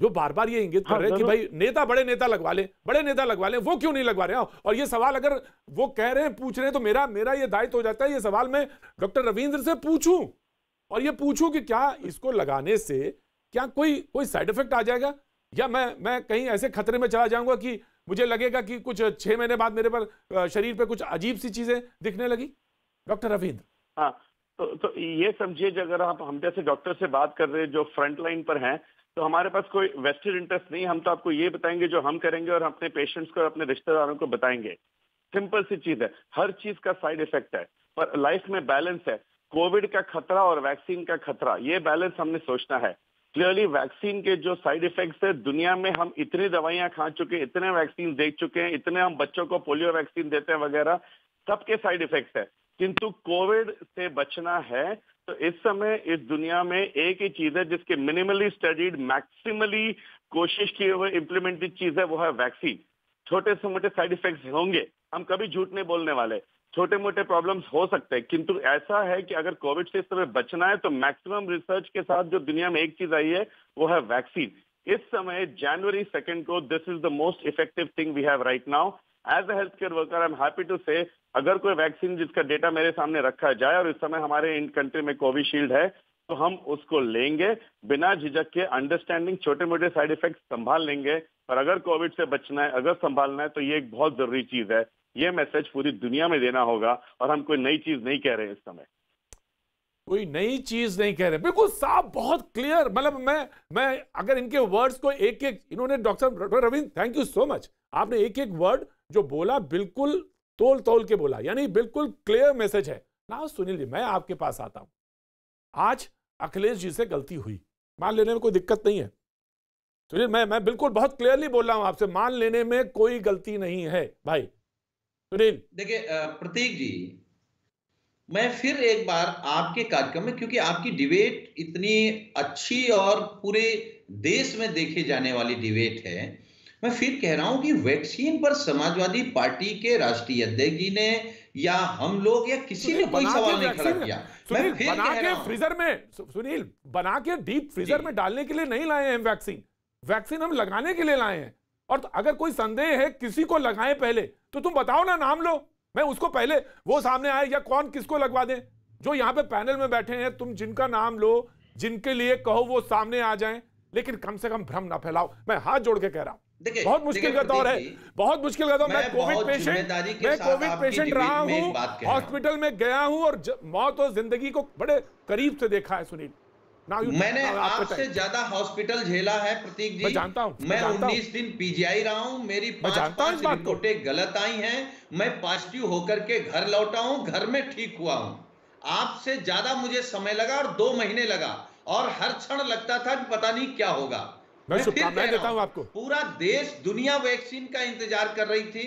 जो बार बार ये इंगित कर रहे हैं कि भाई नेता, बड़े नेता लगवा ले, बड़े नेता लगवा ले, वो क्यों नहीं लगवा रहे हैं? और ये सवाल अगर वो कह रहे हैं, पूछ रहे हैं, तो मेरा ये दायित्व हो जाता है ये सवाल मैं डॉक्टर रविंद्र से पूछूं, और ये पूछूं कि क्या इसको लगाने से क्या कोई साइड इफेक्ट आ जाएगा, या मैं कहीं ऐसे खतरे में चला जाऊंगा कि मुझे लगेगा कि कुछ 6 महीने बाद मेरे पर शरीर पे कुछ अजीब सी चीजें दिखने लगी? डॉक्टर रविंद्र। हाँ, तो ये समझिए, अगर आप हम जैसे डॉक्टर से बात कर रहे हैं जो फ्रंट लाइन पर हैं, तो हमारे पास कोई वेस्टेड इंटरेस्ट नहीं। हम तो आपको ये बताएंगे जो हम करेंगे और अपने पेशेंट्स को, अपने रिश्तेदारों को बताएंगे। सिंपल सी चीज है, हर चीज का साइड इफेक्ट है, पर लाइफ में बैलेंस है। कोविड का खतरा और वैक्सीन का खतरा, ये बैलेंस हमने सोचना है। क्लियरली वैक्सीन के जो साइड इफेक्ट्स है, दुनिया में हम इतनी दवाइयां खा चुके हैं, इतने वैक्सीन देख चुके हैं, इतने हम बच्चों को पोलियो वैक्सीन देते हैं वगैरह, सबके साइड इफेक्ट्स है। किंतु कोविड से बचना है तो इस समय इस दुनिया में एक ही चीज है जिसके मिनिमली स्टडीड, मैक्सिमली कोशिश किए हुए इम्प्लीमेंटेड चीज है, वो है वैक्सीन। छोटे से मोटे साइड इफेक्ट्स होंगे, हम कभी झूठ नहीं बोलने वाले, छोटे मोटे प्रॉब्लम्स हो सकते हैं, किंतु ऐसा है कि अगर कोविड से इस समय बचना है तो मैक्सिमम रिसर्च के साथ जो दुनिया में एक चीज आई है वो है वैक्सीन। इस समय January 2 को this is the most effective thing we have right now. As a health care worker I am happy to say, अगर कोई वैक्सीन जिसका डेटा मेरे सामने रखा जाए और इस समय हमारे इन कंट्री में कोविशील्ड है, तो हम उसको लेंगे बिना झिझक के, अंडरस्टैंडिंग छोटे मोटे साइड इफेक्ट संभाल लेंगे। पर अगर कोविड से बचना है, अगर संभालना है, तो ये एक बहुत जरूरी चीज है। ये मैसेज पूरी दुनिया में देना होगा, और हम कोई नई चीज नहीं कह रहे हैं इस समय, कोई नई चीज नहीं कह रहे, बिल्कुल साफ, बहुत क्लियर। मतलब मैं अगर इनके वर्ड्स को एक एक, इन्होंने doctor Ravindra, thank you so much, आपने एक एक वर्ड जो बोला बिल्कुल तोल के बोला, यानी बिल्कुल क्लियर मैसेज है ना। सुनील जी, मैं आपके पास आता हूं। आज अखिलेश जी से गलती हुई, मान लेने में कोई दिक्कत नहीं है। सुनील, मैं बिल्कुल बहुत क्लियरली बोल रहा हूं आपसे, मान लेने में कोई गलती नहीं है भाई। सुनील, देखिए प्रतीक जी, मैं फिर एक बार आपके कार्यक्रम में, क्योंकि आपकी डिबेट इतनी अच्छी और पूरे देश में देखे जाने वाली डिबेट है, मैं फिर कह रहा हूं कि वैक्सीन पर समाजवादी पार्टी के राष्ट्रीय अध्यक्ष जी ने या हम लोग या किसी ने कोई सवाल नहीं खड़ा किया। मैं फिर बना के फ्रीजर में, सुनील, बना के डीप फ्रीजर में डालने के लिए नहीं लाए हैं वैक्सीन, वैक्सीन हम लगाने के लिए लाए हैं। और तो अगर कोई संदेह है किसी को लगाए पहले, तो तुम बताओ ना, नाम लो, मैं उसको पहले वो सामने आए, या कौन किसको लगवा दे। जो यहाँ पे पैनल में बैठे हैं, तुम जिनका नाम लो, जिनके लिए कहो वो सामने आ जाएं, लेकिन कम से कम भ्रम ना फैलाओ। मैं हाथ जोड़ के कह रहा हूं, बहुत मुश्किल का दौर है, बहुत मुश्किल का दौर। मैं कोविड पेशेंट रहा हूं, हॉस्पिटल में गया हूं, और मौत और जिंदगी को बड़े करीब से देखा है सुनील। मैंने आपसे ज्यादा हॉस्पिटल झेला है प्रतीक जी, मैं जानता हूं, मैं 19 दिन पीजीआई रहा हूं, मेरी 5 रिपोर्टें गलत आई हैं, मैं पॉजिटिव होकर के घर लौटा हूं, घर में ठीक हुआ हूं। आपसे ज्यादा मुझे समय लगा और 2 महीने लगा, और हर क्षण लगता था कि पता नहीं क्या होगा। मैं शुभकामनाएं देता हूं आपको। पूरा देश, दुनिया वैक्सीन का इंतजार कर रही थी,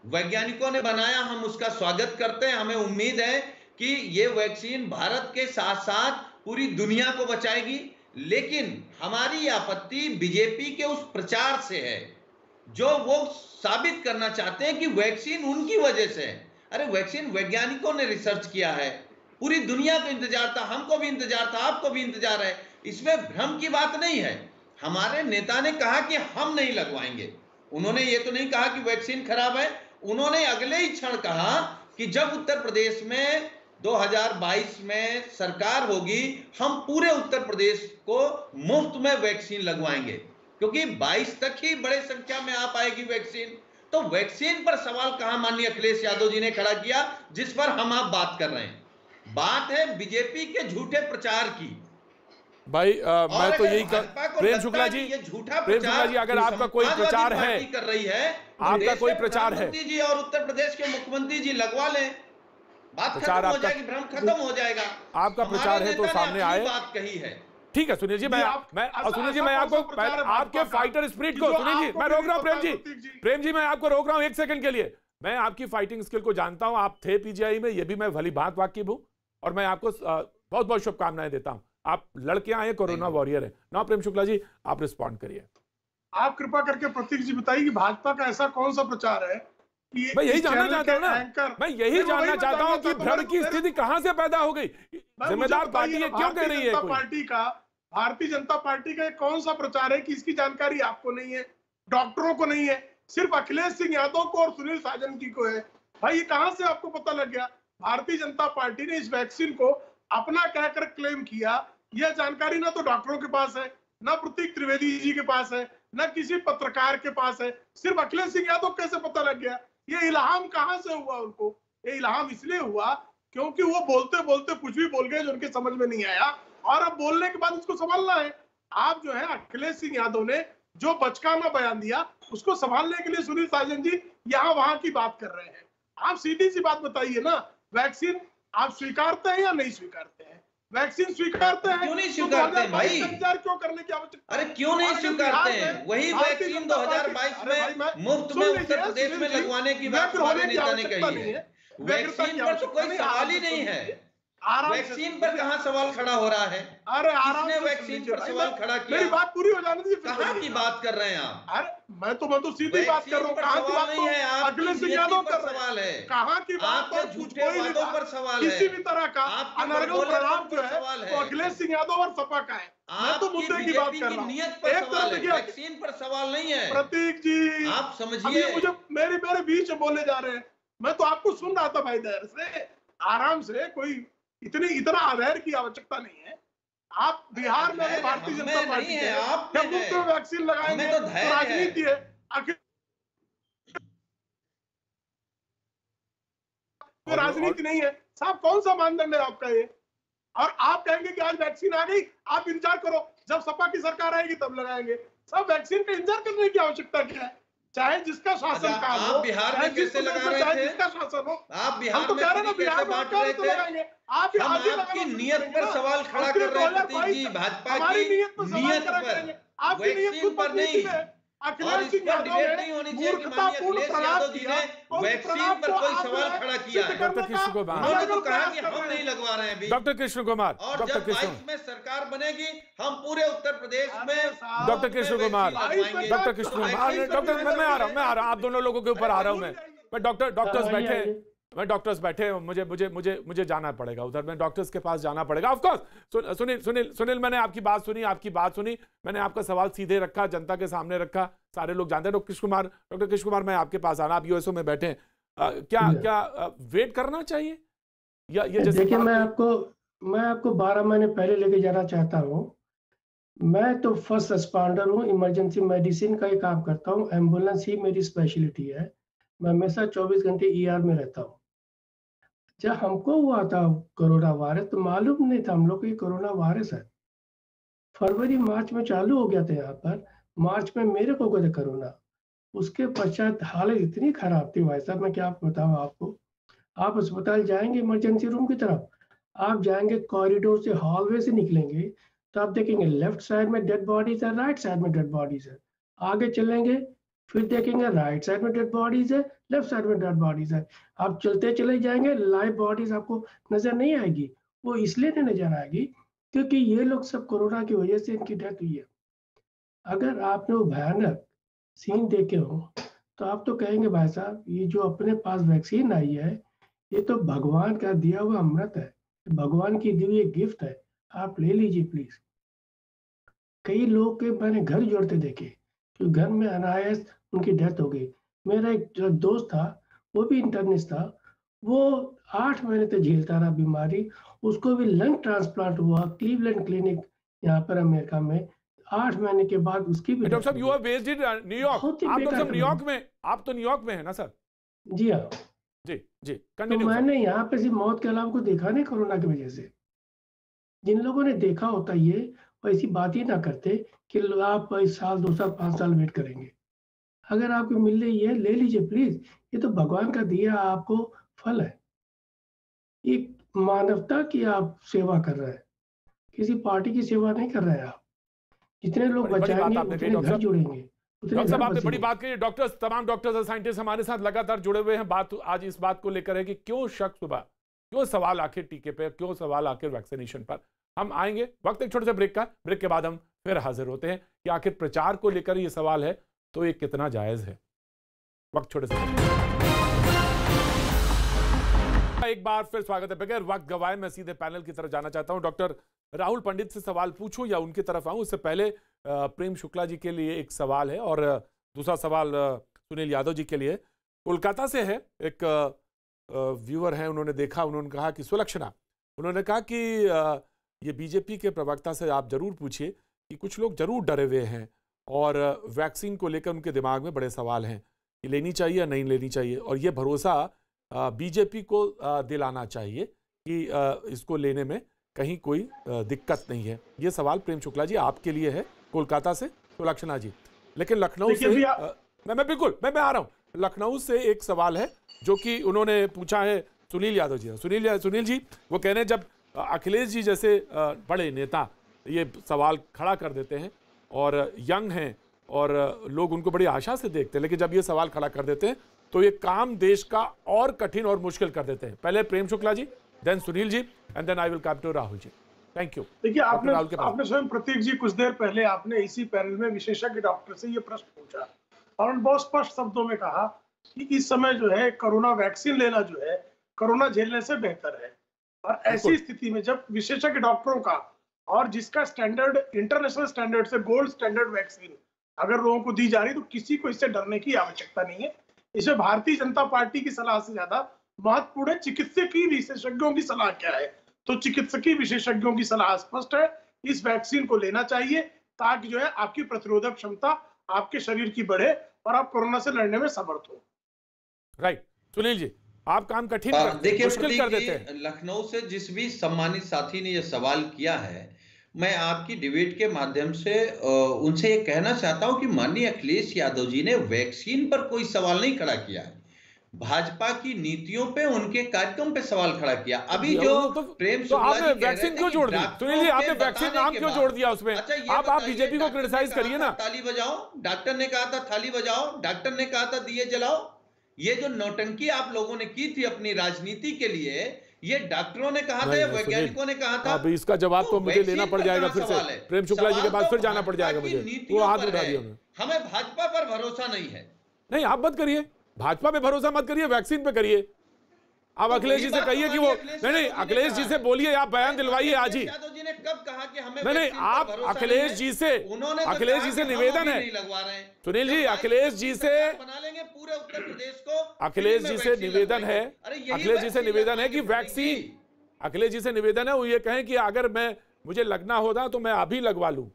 वैज्ञानिकों ने बनाया, हम उसका स्वागत करते हैं। हमें उम्मीद है कि ये वैक्सीन भारत के साथ साथ पूरी दुनिया को बचाएगी। लेकिन हमारी आपत्ति बीजेपी के उस प्रचार से है, जो वो साबित करना चाहते हैं कि वैक्सीन उनकी वजह से है। अरे वैक्सीन वैज्ञानिकों ने रिसर्च किया है, पूरी दुनिया को इंतजार था, हमको भी इंतजार था, आपको भी इंतजार है, इसमें भ्रम की बात नहीं है। हमारे नेता ने कहा कि हम नहीं लगवाएंगे, उन्होंने ये तो नहीं कहा कि वैक्सीन खराब है, उन्होंने अगले ही क्षण कहा कि जब उत्तर प्रदेश में 2022 में सरकार होगी, हम पूरे उत्तर प्रदेश को मुफ्त में वैक्सीन लगवाएंगे, क्योंकि 22 तक ही बड़े संख्या में आ पाएगी वैक्सीन। तो वैक्सीन पर सवाल कहां माननीय अखिलेश यादव जी ने खड़ा किया, जिस पर हम आप बात कर रहे हैं। बात है बीजेपी के झूठे प्रचार की। भाई मैं तो यही प्रेम शुक्ला जी, अगर आपका कोई प्रचार है, कर रही है, आपका कोई प्रचार है जी, और उत्तर प्रदेश के मुख्यमंत्री जी लगवा लें, बात खत्म हो जाएगी, भ्रम खत्म हो जाएगा। आपका प्रचार है तो सामने आए। बात कही है, ठीक है सुनील जी, मैं सुनील जी मैं आपको आपके फाइटर स्पिरिट को, सुनील जी मैं रोक रहा हूं, प्रेम जी मैं आपको रोक रहा हूं 1 सेकंड के लिए। मैं आपकी फाइटिंग स्किल को जानता हूं, आप थे पीजीआई में, ये भी मैं भली भांत वाकिफ हूं, और मैं आपको बहुत बहुत शुभकामनाएं देता हूं। आप लड़के आए कोरोना वॉरियर है ना। प्रेम शुक्ला जी आप रिस्पॉन्ड करिए। आप कृपा करके प्रतीक जी बताइए कि भाजपा का ऐसा कौन सा प्रचार है कि मैं यही जानना चाहता हूं ना, मैं यही जानना चाहता हूं कि भ्रम की स्थिति कहां से पैदा हो गई, जिम्मेदार पार्टी है क्यों कह रही है कोई? भारतीय जनता पार्टी का कौन सा प्रचार है कि इसकी जानकारी आपको नहीं है, डॉक्टरों को नहीं है, सिर्फ अखिलेश सिंह यादव को और सुनील साजन जी को है? भाई ये कहां से आपको पता लग गया? भारतीय जनता पार्टी ने इस वैक्सीन को अपना कहकर क्लेम किया, यह जानकारी ना तो डॉक्टरों के पास है, ना प्रतीक त्रिवेदी जी के पास है, ना किसी पत्रकार के पास है, सिर्फ अखिलेश सिंह यादव कैसे पता लग गया? ये इल्हाम कहां से हुआ उनको? ये इल्हाम इसलिए हुआ क्योंकि वो बोलते बोलते कुछ भी बोल गए जो उनके समझ में नहीं आया, और अब बोलने के बाद उसको संभालना है। आप जो है अखिलेश सिंह यादव ने जो बचकाना बयान दिया उसको संभालने के लिए सुनील साजन जी यहाँ वहां की बात कर रहे हैं। आप सीधी सी बात बताइए ना, वैक्सीन आप स्वीकारते हैं या नहीं स्वीकारते हैं? वैक्सीन स्वीकारते हैं, क्यों नहीं स्वीकारते हैं भाई? संचार क्यों करने की आवश्यकता? अरे क्यों नहीं स्वीकारते हैं? वही वैक्सीन 2022 में मुफ्त में उत्तर प्रदेश में लगवाने की बात हमारे नेता ने कही है। वैक्सीन पर तो कोई सवाल ही नहीं है। वैक्सीन पर कहां सवाल खड़ा हो रहा है? अरे किसने वैक्सीन पर सवाल खड़ा किया? मेरी बात पूरी हो जाने दीजिए। कहां की बात कर रहे हैं आप? अरे मैं तो सीधी बात कर रहा हूँ। कहां की बात नहीं है, आप अखिलेश सिंह यादव पर सवाल है। कहां की बात? आपके झूठे वादों पर सवाल है। किसी भी तरह का अनर्गल प्रणाम जो है तो अखिलेश सिंह यादव और सपा का है। मैं तो मुद्दे की बात कर रहा हूँ। नियत पर सवाल है, वैक्सीन पर सवाल नहीं है। प्रतीक जी आप समझिए, मुझे मेरे बीच में बोले जा रहे हैं। मैं तो आपको सुन रहा था भाई, देर से आराम से, कोई इतना अधैर्य की आवश्यकता नहीं है। आप बिहार में भारतीय जनता पार्टी है, आप मुफ्त में वैक्सीन लगाएंगे तो राजनीति है, राजनीति नहीं है। साहब कौन सा मानदंड है आपका ये? और आप कहेंगे कि आज वैक्सीन आ गई, आप इंतजार करो, जब सपा की सरकार आएगी तब लगाएंगे। सब वैक्सीन का इंतजार करने की आवश्यकता क्या है? चाहे जिसका शासन काल हो, बिहार में कैसे लगा रहे थे? जिसका शासन हो, आप बिहार तो में कैसे बांट रहे थे? हम आपकी नियत पर सवाल खड़ा कर रहे हैं प्रतीक जी, भाजपा की नियत पर, वैक्सीन पर नहीं। और इस पर डिबेट नहीं होनी चाहिए कि माननीय अखिलेश यादव जी ने वैक्सीन पर कोई सवाल खड़ा किया है। डॉक्टर कृष्ण कुमार, उन्होंने तो कहा कि हम नहीं लगवा रहे हैं अभी। डॉक्टर कृष्ण कुमार, और जब 22 में सरकार बनेगी हम पूरे उत्तर प्रदेश में। Doctor Krishna Kumar, doctor Krishna Kumar, doctor मैं आ रहा हूँ, आप दोनों लोगों के ऊपर आ रहा हूँ मैं डॉक्टर्स बैठे, मुझे जाना पड़ेगा उधर, मैं डॉक्टर्स के पास जाना पड़ेगा। ऑफ कोर्स सुनील मैंने आपकी बात सुनी, मैंने आपका सवाल सीधे रखा, जनता के सामने रखा, सारे लोग जानते हैं। डॉक्टर कृष्ण कुमार मैं आपके पास आना, आप यूएसओ में बैठे हैं, क्या वेट करना चाहिए या ये? देखिए मैं आपको 12 महीने पहले लेके जाना चाहता हूँ। मैं तो फर्स्ट रिस्पॉन्डर हूँ, इमरजेंसी मेडिसिन का ही काम करता हूँ, एम्बुलेंस ही मेरी स्पेशलिटी है। मैं हमेशा 24 घंटे ईआर में रहता हूँ। जब हमको हुआ था कोरोना वायरस तो मालूम नहीं था हम लोग को ये कोरोना वायरस है। फरवरी मार्च में चालू हो गया था यहाँ पर, मार्च में मेरे को गया कोरोना। उसके पश्चात हालत इतनी खराब थी भाई साहब, मैं क्या बताऊँ आपको। आप अस्पताल जाएंगे इमरजेंसी रूम की तरफ, आप जाएंगे कॉरिडोर से, हॉलवे से निकलेंगे तो आप देखेंगे लेफ्ट साइड में डेड बॉडीज है, राइट साइड में डेड बॉडीज है। आगे चलेंगे फिर देखेंगे राइट साइड में डेड बॉडीज है, लेफ्ट साइड में डेड बॉडीज है। आप चलते चले जाएंगे, लाइव बॉडीज आपको नजर नहीं आएगी। वो इसलिए नहीं नजर आएगी क्योंकि ये लोग सब कोरोना की वजह से इनकी डेथ हुई है। अगर आपने वो भयानक सीन देखे हो तो आप तो कहेंगे भाई साहब ये जो अपने पास वैक्सीन आई है ये तो भगवान का दिया हुआ अमृत है, भगवान की दी हुई गिफ्ट है, आप ले लीजिए प्लीज। कई लोग के मैंने घर जोड़ते देखे कि घर में अनायास उनकी डेथ हो गई। मेरा एक जो दोस्त था वो भी इंटर्निस्ट था, वो 8 महीने तक झेलता रहा बीमारी, उसको भी लंग ट्रांसप्लांट हुआ क्लीवलैंड क्लिनिक यहाँ पर अमेरिका में। 8 महीने के बाद उसकी भी। डॉक्टर साहब you are based in New York, आप तो न्यूयॉर्क में है ना सर? जी हाँ जी तो मैंने यहाँ पे सिर्फ मौत के अलावा को देखा नहीं कोरोना की वजह से। जिन लोगों ने देखा होता ये ऐसी बात ही ना करते कि आप 1 साल 2 साल 5 साल वेट करेंगे। अगर आपको मिल रही है ले लीजिए प्लीज, ये तो भगवान का दिया आपको फल है, एक मानवता की आप सेवा कर रहे हैं। किसी पार्टी की सेवा नहीं कर रहे हैं आप। जितने लोग बड़ी बात बचाएंगे आपने कही उतने घर डॉक्टर जुड़ेंगे, उतने डॉक्टर साहब, घर आपने बड़ी बचेंगे। बात कही। डॉक्टर्स, तमाम डॉक्टर्स और साइंटिस्ट हमारे साथ लगातार जुड़े हुए हैं। बात आज इस बात को लेकर है कि क्यों शक सुबह, क्यों सवाल आखिर टीके पे, क्यों सवाल आखिर वैक्सीनेशन पर। हम आएंगे, वक्त एक छोटे से ब्रेक का, ब्रेक के बाद हम फिर हाजिर होते हैं कि आखिर प्रचार को लेकर ये सवाल है तो ये कितना जायज है। वक्त छोटे से एक बार फिर स्वागत है। बगैर वक्त गवाए मैं सीधे पैनल की तरफ जाना चाहता हूं। डॉक्टर राहुल पंडित से सवाल पूछूं या उनकी तरफ आऊं, उससे पहले प्रेम शुक्ला जी के लिए एक सवाल है और दूसरा सवाल सुनील यादव जी के लिए। कोलकाता से है, एक व्यूअर हैं, उन्होंने देखा, उन्होंने कहा कि सुलक्षणा, उन्होंने कहा कि ये बीजेपी के प्रवक्ता से आप जरूर पूछिए कि कुछ लोग जरूर डरे हुए हैं और वैक्सीन को लेकर उनके दिमाग में बड़े सवाल हैं कि लेनी चाहिए या नहीं लेनी चाहिए, और ये भरोसा बीजेपी को दिलाना चाहिए कि इसको लेने में कहीं कोई दिक्कत नहीं है। ये सवाल प्रेम शुक्ला जी आपके लिए है, कोलकाता से सुलक्षणा जी। लेकिन लखनऊ से मैं बिल्कुल मैं आ रहा हूँ। लखनऊ से एक सवाल है जो कि उन्होंने पूछा है सुनील यादव जी। सुनील जी वो कह रहे हैं जब अखिलेश जी जैसे बड़े नेता ये सवाल खड़ा कर देते हैं और यंग हैं और लोग उनको बड़ी आशा से देखते हैं, लेकिन जब ये सवाल खड़ा कर देते हैं तो ये काम देश का और कठिन और मुश्किल कर देते हैं। पहले Prem Shukla ji, then Sunil ji, and then I will come to Rahul ji. Thank you. देखिए, आपने स्वयं प्रतीक जी कुछ देर पहले आपने इसी पैनल में विशेषज्ञ डॉक्टर से ये प्रश्न पूछा और उन्होंने बहुत स्पष्ट शब्दों में कहा कि इस समय जो है कोरोना वैक्सीन लेना जो है कोरोना झेलने से बेहतर है। और ऐसी स्थिति में जब विशेषज्ञ डॉक्टरों का और जिसका स्टैंडर्ड इंटरनेशनल स्टैंडर्ड से गोल्ड स्टैंडर्ड वैक्सीन अगर लोगों को दी जा रही तो किसी को इससे डरने की आवश्यकता नहीं है। इसमें भारतीय जनता पार्टी की सलाह से ज्यादा महत्वपूर्ण है चिकित्सकीय विशेषज्ञों की सलाह क्या है। तो चिकित्सकीय विशेषज्ञों की सलाह स्पष्ट है, इस वैक्सीन को लेना चाहिए ताकि जो है आपकी प्रतिरोधक क्षमता आपके शरीर की बढ़े और आप कोरोना से लड़ने में समर्थ हो। राइट। सुनील जी, आप काम कठिन मुश्किल कर देते हैं। लखनऊ से जिस भी सम्मानित साथी ने यह सवाल किया है, मैं आपकी डिबेट के माध्यम से उनसे ये कहना चाहता हूं कि माननीय अखिलेश यादव जी ने वैक्सीन पर कोई सवाल नहीं खड़ा किया है, भाजपा की नीतियों पे, उनके कार्यक्रम पे सवाल खड़ा किया। अभी जो प्रेम शुक्ला जी वैक्सीन क्यों जोड़ दी? सुनील जी, आपने वैक्सीन नाम क्यों जोड़ दिया उसमें? आप बीजेपी को क्रिटिसाइज करिए ना। ताली बजाओ, डॉक्टर ने कहा था थाली बजाओ, डॉक्टर ने कहा था दिए जलाओ। ये जो नौटंकी आप लोगों ने की थी अपनी राजनीति के लिए, ये डॉक्टरों ने कहा था, वैज्ञानिकों ने कहा था। अब इसका जवाब तो मुझे लेना पड़ जाएगा फिर से। प्रेम शुक्ला जी के पास फिर जाना पड़ जाएगा मुझे। वो हाथ उठा दिया। हमें भाजपा पर भरोसा नहीं है। नहीं, आप मत करिए, भाजपा पे भरोसा मत करिए, वैक्सीन पे करिए। आप अखिलेश जी से कहिए कि वो नहीं, अखिलेश जी से बोलिए, आप बयान दिलवाइए आज ही। यादव जी ने कब कहा कि हमें नहीं, आप अखिलेश जी से निवेदन है। सुनील जी, अखिलेश जी से बना लेंगे पूरे उत्तर प्रदेश को। अखिलेश जी से निवेदन है, अखिलेश जी से निवेदन है कि वैक्सीन, अखिलेश जी से निवेदन है वो ये कहें कि अगर मुझे लगना होता तो मैं अभी लगवा लूं,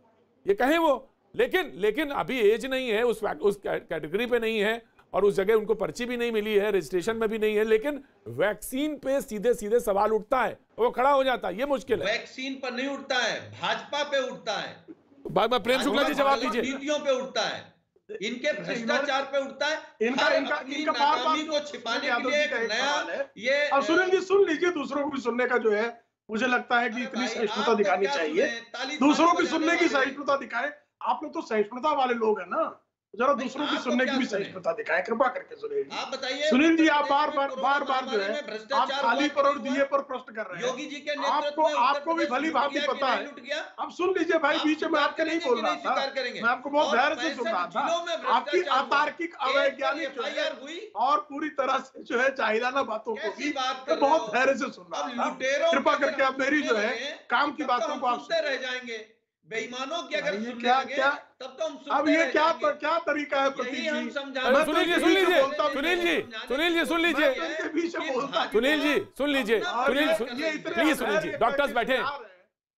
ये कहें वो। लेकिन अभी एज नहीं है, उस कैटेगरी पे नहीं है और उस जगह उनको पर्ची भी नहीं मिली है, रजिस्ट्रेशन में भी नहीं है, लेकिन वैक्सीन पे सीधे सीधे सवाल उठता है, वो खड़ा हो जाता है। ये मुश्किल है। वैक्सीन पर नहीं उठता है, भाजपा पे उठता है। प्रेम शुक्ला जी जवाब दीजिए। नीतियों पे उठता है, इनके भ्रष्टाचार पे उठता है, इनका नाकामी को छिपाने के लिए एक नया ये। अब सुनील जी सुन लीजिए, दूसरों को भी सुनने का जो है मुझे लगता है कि इतनी सहिष्णुता दिखानी चाहिए। दूसरों की सुनने की सहिष्णुता दिखाए। आप लोग तो सहिष्णुता वाले लोग हैं ना, जरा दूसरों की सुनने की भी सहिष्णुता दिखाएं, कृपा करके। सुनील जी, आप बताइए। सुनील जी, आप बार बार जो है आप थाली पर और दिए पर प्रश्न कर रहे हैं। योगी जी के आपको भी भली भांति पता है। अब सुन लीजिए भाई, बीच में आपके नहीं बोल रहा था, मैं आपको बहुत धैर्य से सुन रहा था। आपकी अतार्किक, अवैज्ञानिक और पूरी तरह से जो है जाहिराना बातों को भी बहुत धैर्य से सुन रहा था। कृपा करके आप मेरी जो है काम की बातों को आप सुनते रह जाएंगे। बेईमानों की अगर क्या तब तो हम अब ये क्या तरीका है प्रतीक जी? प्लीज सुनील जी, डॉक्टर्स बैठे।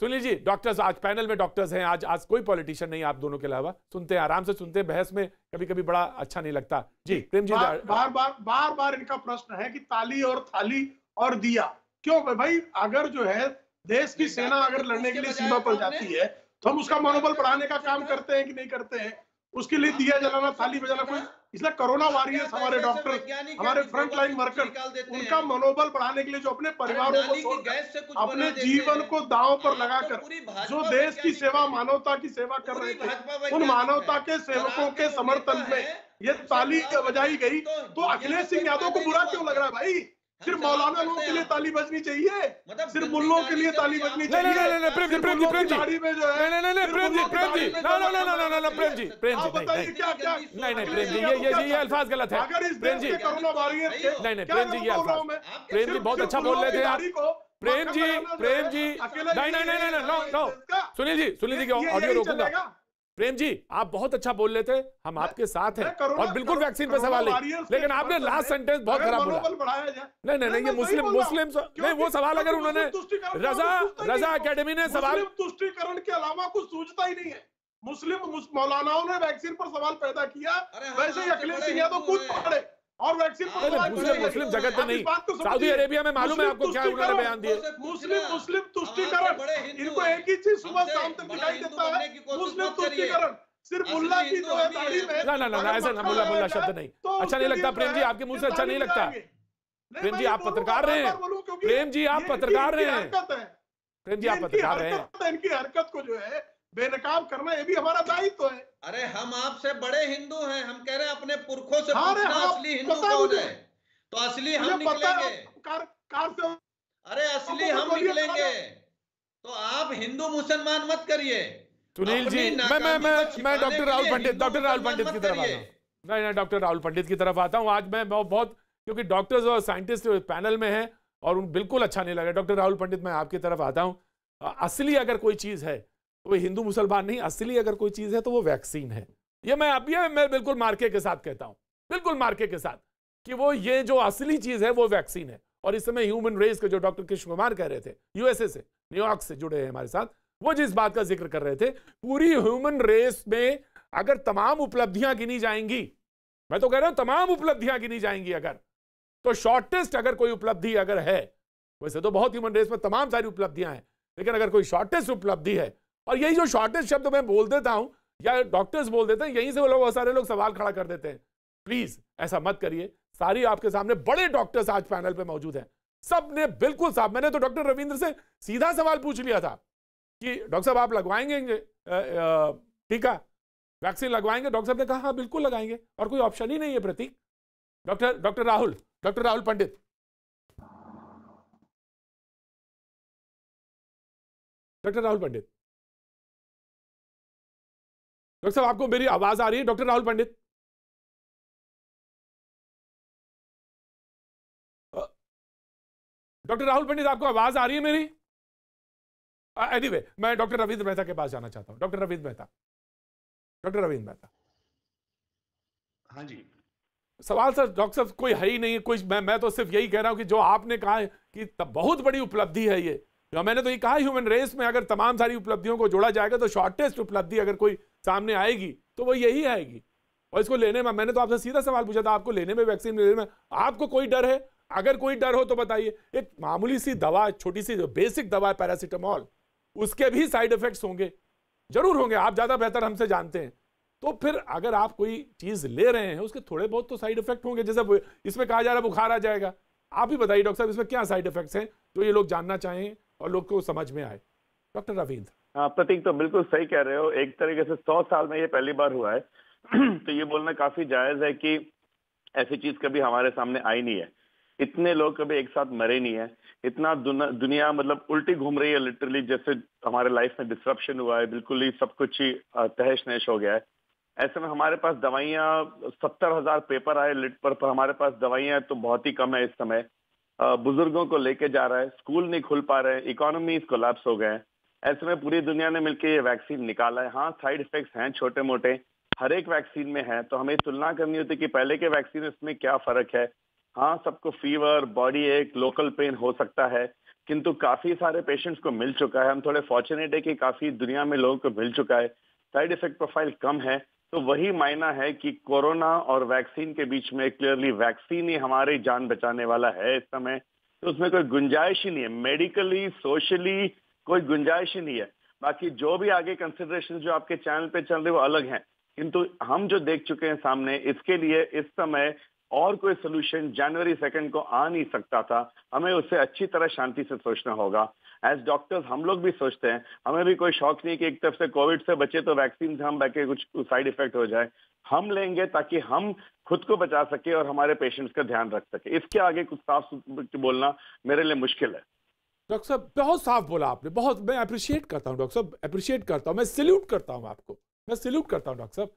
सुनील जी, डॉक्टर्स आज पैनल में डॉक्टर्स हैं, आज कोई पॉलिटिशियन नहीं, आप दोनों के अलावा। सुनते हैं, आराम से सुनते हैं, बहस में कभी कभी बड़ा अच्छा नहीं लगता। जी प्रेम जी, बार बार इनका प्रश्न है कि ताली और थाली और दिया क्यों भाई? अगर जो है देश की सेना अगर लड़ने के लिए सीमा पर जाती है तो हम उसका मनोबल बढ़ाने का काम करते हैं कि नहीं करते हैं? उसके लिए दिया जलाना, थाली बजाना इसलिए कोरोना वॉरियर्स, हमारे डॉक्टर, हमारे फ्रंट लाइन वर्कर, उनका मनोबल बढ़ाने के लिए जो अपने परिवारों को छोड़कर अपने जीवन को दांव पर लगाकर जो देश की सेवा, मानवता की सेवा कर रहे थे, उन मानवता के सेवकों के समर्थन में ये ताली बजाई गई। तो अखिलेश सिंह यादव को बुरा क्यों लग रहा है भाई? सिर्फ मौलाना लोगों के लिए ताली बजनी चाहिए, सिर्फ मुल्लों के लिए ताली बजनी चाहिए? नहीं, प्रेम जी, में जो है प्रेम जी, क्या क्या नहीं, प्रेम जी, ये अल्फाज गलत है। अगर इस देश के कोरोना वॉरियर नहीं, प्रेम जी, ये अल्फाज, प्रेम जी बहुत अच्छा बोल रहे थे आप। प्रेम जी, नहीं, नो, सुनील जी की ऑडियो रोकूंगा। प्रेम जी, आप बहुत अच्छा बोल रहे थे, हम आपके साथ हैं और बिल्कुल वैक्सीन पे सवाल नहीं, लेकिन आपने लास्ट सेंटेंस बहुत खराब बोला। नहीं, ये मुस्लिम नहीं, वो सवाल अगर उन्होंने रजा एकेडमी ने सवाल तुष्टिकरण के अलावा कुछ सूझता ही नहीं है। मुस्लिम मौलानाओं ने वैक्सीन पर सवाल पैदा किया, वैसे ही अखिलेश सिंह यादव कूद पड़े और वैक्सीन मुस्लिम जगत में नहीं, सऊदी अरेबिया में मालूम है आपको क्या उन्होंने बयान दिए? मुस्लिम तुष्टिकरण, इनको एक ही चीज सुबह शाम तक दिखाई देता है, मुस्लिम तुष्टिकरण। सिर्फ मुल्ला की जो है दाढ़ी में ना, ऐसा ना, मुल्ला शब्द नहीं अच्छा नहीं लगता प्रेम जी, आपके मुंह से अच्छा नहीं लगता। प्रेम जी आप पत्रकार रहे हैं, प्रेम जी आप पत्रकार रहे हैं, प्रेम जी आप पत्रकार रहे हैं। इनकी हरकत को जो है बेनकाब करना, ये भी हमारा दायित्व है। अरे हम आपसे बड़े हिंदू हैं, हम कह रहे हैं अपने पुरखों से पूछना असली हिंदू कौन है, तो असली हम निकलेंगे। अरे असली हम निकलेंगे, तो आप हिंदू मुसलमान मत करिए। सुनील जी, मैं डॉक्टर राहुल पंडित की तरफ आता हूँ। नहीं, डॉक्टर राहुल पंडित की तरफ आता हूँ। आज मैं बहुत, क्योंकि डॉक्टर्स और साइंटिस्ट पैनल में हैं और उन बिल्कुल अच्छा नहीं लगा। डॉक्टर राहुल पंडित, मैं आपकी तरफ आता हूँ। असली अगर कोई चीज है तो वो हिंदू मुसलमान नहीं, असली अगर कोई चीज है तो वो वैक्सीन है। ये मैं बिल्कुल मार्के के साथ कहता हूं, बिल्कुल मार्के के साथ, कि वो ये जो असली चीज है वो वैक्सीन है। और इस समय ह्यूमन रेस के जो डॉक्टर कृष्ण कुमार कह रहे थे, यूएसए से, न्यूयॉर्क से जुड़े हैं हमारे साथ, वो जिस बात का जिक्र कर रहे थे, पूरी ह्यूमन रेस में अगर तमाम उपलब्धियां गिनी जाएंगी, मैं तो कह रहा हूं तमाम उपलब्धियां गिनी जाएंगी अगर, तो शॉर्टेस्ट अगर कोई उपलब्धि अगर है, वैसे तो बहुत ह्यूमन रेस में तमाम सारी उपलब्धियां हैं, लेकिन अगर कोई शॉर्टेस्ट उपलब्धि है, और यही जो शॉर्टेज शब्द मैं बोल देता हूं या डॉक्टर्स बोल देते हैं, यहीं से वो लोग, बहुत सारे लोग सवाल खड़ा कर देते हैं। प्लीज ऐसा मत करिए। सारी आपके सामने बड़े डॉक्टर्स आज पैनल पे मौजूद हैं, सब ने बिल्कुल साफ, मैंने तो डॉक्टर रविंद्र से सीधा सवाल पूछ लिया था कि डॉक्टर साहब आप लगवाएंगे टीका, वैक्सीन लगवाएंगे? डॉक्टर साहब ने कहा हाँ बिल्कुल लगाएंगे, और कोई ऑप्शन ही नहीं है। प्रतीक, डॉक्टर राहुल पंडित, डॉक्टर राहुल पंडित, डॉक्टर साहब आपको मेरी आवाज आ रही है? डॉक्टर राहुल पंडित, डॉक्टर राहुल पंडित आपको आवाज आ रही है मेरी? एनीवे, मैं डॉक्टर रविंद्र मेहता के पास जाना चाहता हूं। डॉक्टर रविंद्र मेहता। हाँ जी। सवाल सर, डॉक्टर साहब कोई है ही नहीं है, कोई, मैं तो सिर्फ यही कह रहा हूं कि जो आपने कहा है कि बहुत बड़ी उपलब्धि है ये, मैंने तो ये कहा ह्यूमन रेस में अगर तमाम सारी उपलब्धियों को जोड़ा जाएगा तो शॉर्टेस्ट उपलब्धि अगर कोई सामने आएगी तो वो यही आएगी। और इसको लेने में, मैंने तो आपसे सीधा सवाल पूछा था, आपको लेने में, वैक्सीन लेने में आपको कोई डर है? अगर कोई डर हो तो बताइए। एक मामूली सी दवा, छोटी सी बेसिक दवा पैरासीटामोल, उसके भी साइड इफेक्ट्स होंगे, जरूर होंगे, आप ज्यादा बेहतर हमसे जानते हैं। तो फिर अगर आप कोई चीज ले रहे हैं उसके थोड़े बहुत तो साइड इफेक्ट होंगे, जैसे इसमें कहा जा रहा है बुखार आ जाएगा। आप ही बताइए डॉक्टर साहब, इसमें क्या साइड इफेक्ट्स हैं जो ये लोग जानना चाहें और लोग को समझ में आए? डॉक्टर रविंद्र। हाँ प्रतीक, तो बिल्कुल सही कह रहे हो। एक तरीके से 100 साल में ये पहली बार हुआ है तो ये बोलना काफी जायज है कि ऐसी चीज कभी हमारे सामने आई नहीं है। इतने लोग कभी एक साथ मरे नहीं है। इतना दुनिया मतलब उल्टी घूम रही है लिटरली, जैसे हमारे लाइफ में डिसरप्शन हुआ है, बिल्कुल ही सब कुछ ही तहश नहश हो गया है। ऐसे में हमारे पास दवाइयाँ, 70,000 पेपर आए लिट पर हमारे पास दवाइयाँ तो बहुत ही कम है इस समय। बुजुर्गों को लेके जा रहा है, स्कूल नहीं खुल पा रहे हैं, इकोनॉमीज कोलैप्स हो गए हैं। ऐसे में पूरी दुनिया ने मिलकर ये वैक्सीन निकाला है। हाँ, साइड इफेक्ट्स हैं छोटे मोटे, हर एक वैक्सीन में है, तो हमें तुलना करनी होती है कि पहले के वैक्सीन इसमें क्या फर्क है। हाँ, सबको फीवर, बॉडी एक, लोकल पेन हो सकता है, किंतु काफी सारे पेशेंट्स को मिल चुका है। हम थोड़े फॉर्चुनेट है कि काफी दुनिया में लोगों को मिल चुका है, साइड इफेक्ट प्रोफाइल कम है। तो वही मायना है कि कोरोना और वैक्सीन के बीच में क्लियरली वैक्सीन ही हमारी जान बचाने वाला है इस समय। तो उसमें कोई गुंजाइश ही नहीं है, मेडिकली सोशली कोई गुंजाइश ही नहीं है। बाकी जो भी आगे कंसिडरेशन जो आपके चैनल पे चल रहे वो अलग हैं, किंतु हम जो देख चुके हैं सामने, इसके लिए इस समय और कोई सोल्यूशन जनवरी 2 को आ नहीं सकता था। हमें उससे अच्छी तरह शांति से सोचना होगा। एज डॉक्टर्स हम लोग भी सोचते हैं, हमें भी कोई शौक नहीं कि एक तरफ से कोविड से बचे तो वैक्सीन से हम बैठे कुछ साइड इफेक्ट हो जाए। हम लेंगे ताकि हम खुद को बचा सके और हमारे पेशेंट्स का ध्यान रख सके। इसके आगे कुछ साफ बोलना मेरे लिए मुश्किल है। डॉक्टर साहब बहुत साफ बोला आपने, बहुत मैं अप्रिशिएट करता हूँ डॉक्टर साहब, अप्रिशिएट करता हूँ, मैं सैल्यूट करता हूँ आपको, मैं सैल्यूट करता हूँ डॉक्टर साहब,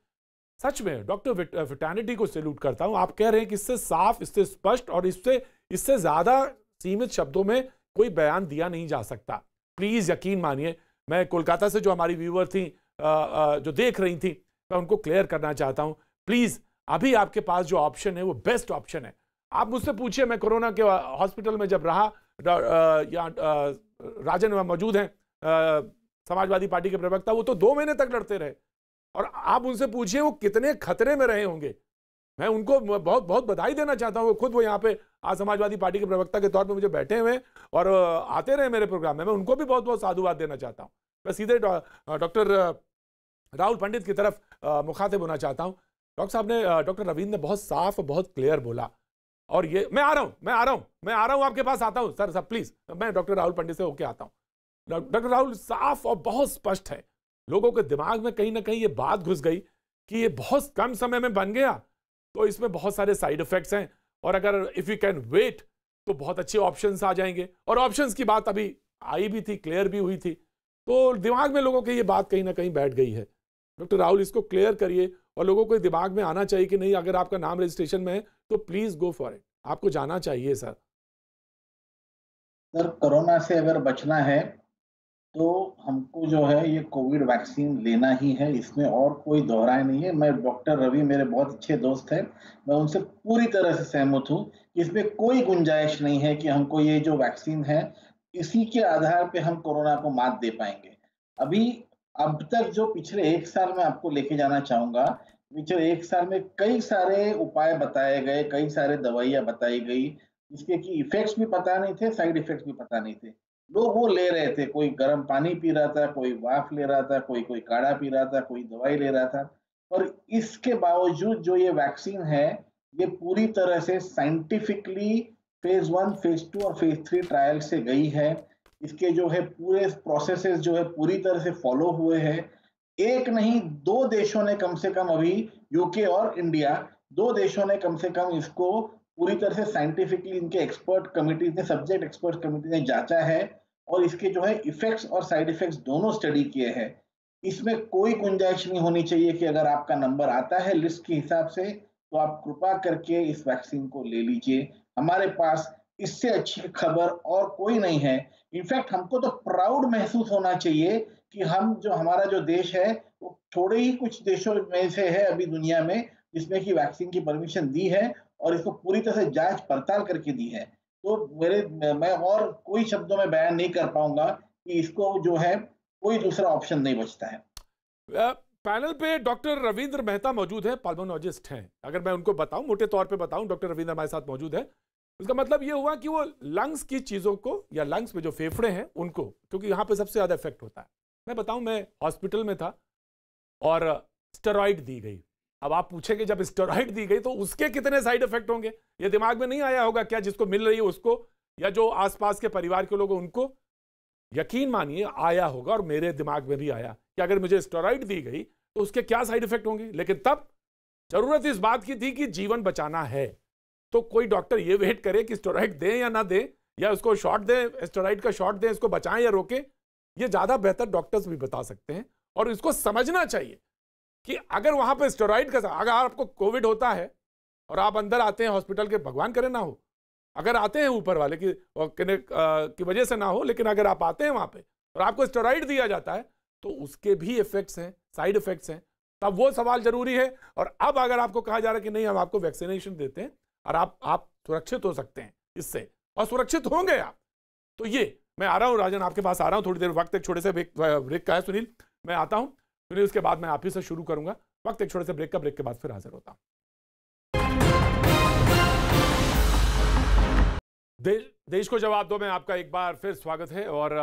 सच में डॉक्टर विटानिटी को सैल्यूट करता हूँ। आप कह रहे हैं कि इससे साफ, इससे स्पष्ट और इससे ज्यादा सीमित शब्दों में कोई बयान दिया नहीं जा सकता। प्लीज यकीन मानिए, मैं कोलकाता से जो हमारी व्यूअर थी, जो देख रही थी, मैं उनको क्लियर करना चाहता हूँ, प्लीज अभी आपके पास जो ऑप्शन है वो बेस्ट ऑप्शन है। आप मुझसे पूछिए, मैं कोरोना के हॉस्पिटल में जब रहा, राजन मौजूद हैं समाजवादी पार्टी के प्रवक्ता, वो तो 2 महीने तक लड़ते रहे, और आप उनसे पूछिए वो कितने खतरे में रहे होंगे। मैं उनको बहुत बहुत बधाई देना चाहता हूँ, खुद वो यहाँ पे आज समाजवादी पार्टी के प्रवक्ता के तौर पे मुझे बैठे हुए और आते रहे मेरे प्रोग्राम में, मैं उनको भी बहुत बहुत साधुवाद देना चाहता हूँ। मैं सीधे डॉक्टर राहुल पंडित की तरफ मुखातिब होना चाहता हूँ। डॉक्टर साहब ने, डॉक्टर रविंद्र ने बहुत साफ और बहुत क्लियर बोला, और ये मैं आ रहा हूँ आपके पास आता हूँ सर, प्लीज मैं डॉक्टर राहुल पंडित से होके आता हूँ। डॉक्टर राहुल साफ और बहुत स्पष्ट है, लोगों के दिमाग में कहीं ना कहीं ये बात घुस गई कि ये बहुत कम समय में बन गया, तो इसमें बहुत सारे साइड इफेक्ट्स हैं, और अगर इफ यू कैन वेट तो बहुत अच्छे ऑप्शंस आ जाएंगे, और ऑप्शंस की बात अभी आई भी थी, क्लियर भी हुई थी, तो दिमाग में लोगों के ये बात कहीं ना कहीं बैठ गई है। डॉक्टर राहुल इसको क्लियर करिए, और लोगों को दिमाग में आना चाहिए कि नहीं, अगर आपका नाम रजिस्ट्रेशन में है तो प्लीज गो फॉर इट, आपको जाना चाहिए सर। सर, कोरोना से अगर बचना है तो हमको जो है ये कोविड वैक्सीन लेना ही है, इसमें और कोई दोहराए नहीं है। मैं डॉक्टर रवि मेरे बहुत अच्छे दोस्त हैं, मैं उनसे पूरी तरह से सहमत हूँ। इसमें कोई गुंजाइश नहीं है कि हमको ये जो वैक्सीन है इसी के आधार पे हम कोरोना को मात दे पाएंगे। अब तक जो पिछले 1 साल में आपको लेके जाना चाहूंगा, पिछले 1 साल में कई सारे उपाय बताए गए, कई सारे दवाइयां बताई गई, जिसके कि इफेक्ट्स भी पता नहीं थे, साइड इफेक्ट्स भी पता नहीं थे। लोग वो ले रहे थे, कोई गर्म पानी पी रहा था, कोई वाफ ले रहा था, कोई काढ़ा पी रहा था, कोई दवाई ले रहा था, और इसके बावजूद जो ये वैक्सीन है ये पूरी तरह से साइंटिफिकली फेज 1, फेज 2 और फेज 3 ट्रायल से गई है। इसके जो है पूरे प्रोसेसेस जो है पूरी तरह से फॉलो हुए हैं। एक नहीं 2 देशों ने कम से कम, अभी यूके और इंडिया, 2 देशों ने कम से कम इसको पूरी तरह से साइंटिफिकली इनके एक्सपर्ट कमिटी ने, सब्जेक्ट एक्सपर्ट कमिटी ने जांचा है, और इसके जो है इफेक्ट्स और साइड इफेक्ट्स दोनों स्टडी किए हैं। इसमें कोई गुंजाइश नहीं होनी चाहिए कि अगर आपका नंबर आता है लिस्ट के हिसाब से तो आप कृपा करके इस वैक्सीन को ले लीजिए। हमारे पास इससे अच्छी खबर और कोई नहीं है। इनफैक्ट हमको तो प्राउड महसूस होना चाहिए कि हमारा जो देश है वो थोड़े ही कुछ देशों में से है अभी दुनिया में जिसमें कि वैक्सीन की परमिशन दी है और इसको पूरी तरह से जांच पड़ताल करके दी है। तो मैं और कोई शब्दों में बयान नहीं कर पाऊंगा कि इसको जो है कोई दूसरा ऑप्शन नहीं बचता है। पैनल पे डॉक्टर रविंद्र मेहता मौजूद है, पल्मोनोलॉजिस्ट हैं। अगर मैं उनको बताऊं, मोटे तौर पे बताऊं, डॉक्टर रविंद्र हमारे साथ मौजूद है, उसका मतलब ये हुआ कि वो लंग्स की चीजों को, या लंग्स में जो फेफड़े हैं उनको, क्योंकि यहाँ पे सबसे ज्यादा इफेक्ट होता है। मैं बताऊं, मैं हॉस्पिटल में था और स्टेरॉइड दी गई। अब आप पूछेंगे जब स्टेरॉइड दी गई तो उसके कितने साइड इफेक्ट होंगे, ये दिमाग में नहीं आया होगा क्या, जिसको मिल रही है उसको या जो आसपास के परिवार के लोग उनको? यकीन मानिए आया होगा, और मेरे दिमाग में भी आया कि अगर मुझे स्टेरॉइड दी गई तो उसके क्या साइड इफेक्ट होंगे। लेकिन तब जरूरत इस बात की थी कि जीवन बचाना है, तो कोई डॉक्टर ये वेट करे कि स्टेरॉइड दें या ना दें, या उसको शॉट दें, स्टेरॉइड का शॉट दें, इसको बचाएं या रोकें, ये ज्यादा बेहतर डॉक्टर्स भी बता सकते हैं। और इसको समझना चाहिए कि अगर वहां पर स्टेरॉइड का, अगर आपको कोविड होता है और आप अंदर आते हैं हॉस्पिटल के, भगवान करे ना हो, अगर आते हैं ऊपर वाले की वजह से ना हो, लेकिन अगर आप आते हैं वहां पे और आपको स्टेरॉइड दिया जाता है तो उसके भी इफेक्ट्स हैं, साइड इफेक्ट्स हैं। तब वो सवाल जरूरी है। और अब अगर आपको कहा जा रहा है कि नहीं, हम आपको वैक्सीनेशन देते हैं और आप सुरक्षित हो सकते हैं इससे, और सुरक्षित होंगे आप, तो ये मैं आ रहा हूँ राजन, आपके पास आ रहा हूँ थोड़ी देर, वक्त एक छोटे से ब्रेक का है। सुनील, मैं आता हूँ। सुनील, उसके बाद मैं आप ही से शुरू करूंगा। वक्त एक छोटे से ब्रेक का, ब्रेक के बाद फिर हाजिर होता हूँ। देश को जवाब दो में आपका एक बार फिर स्वागत है। और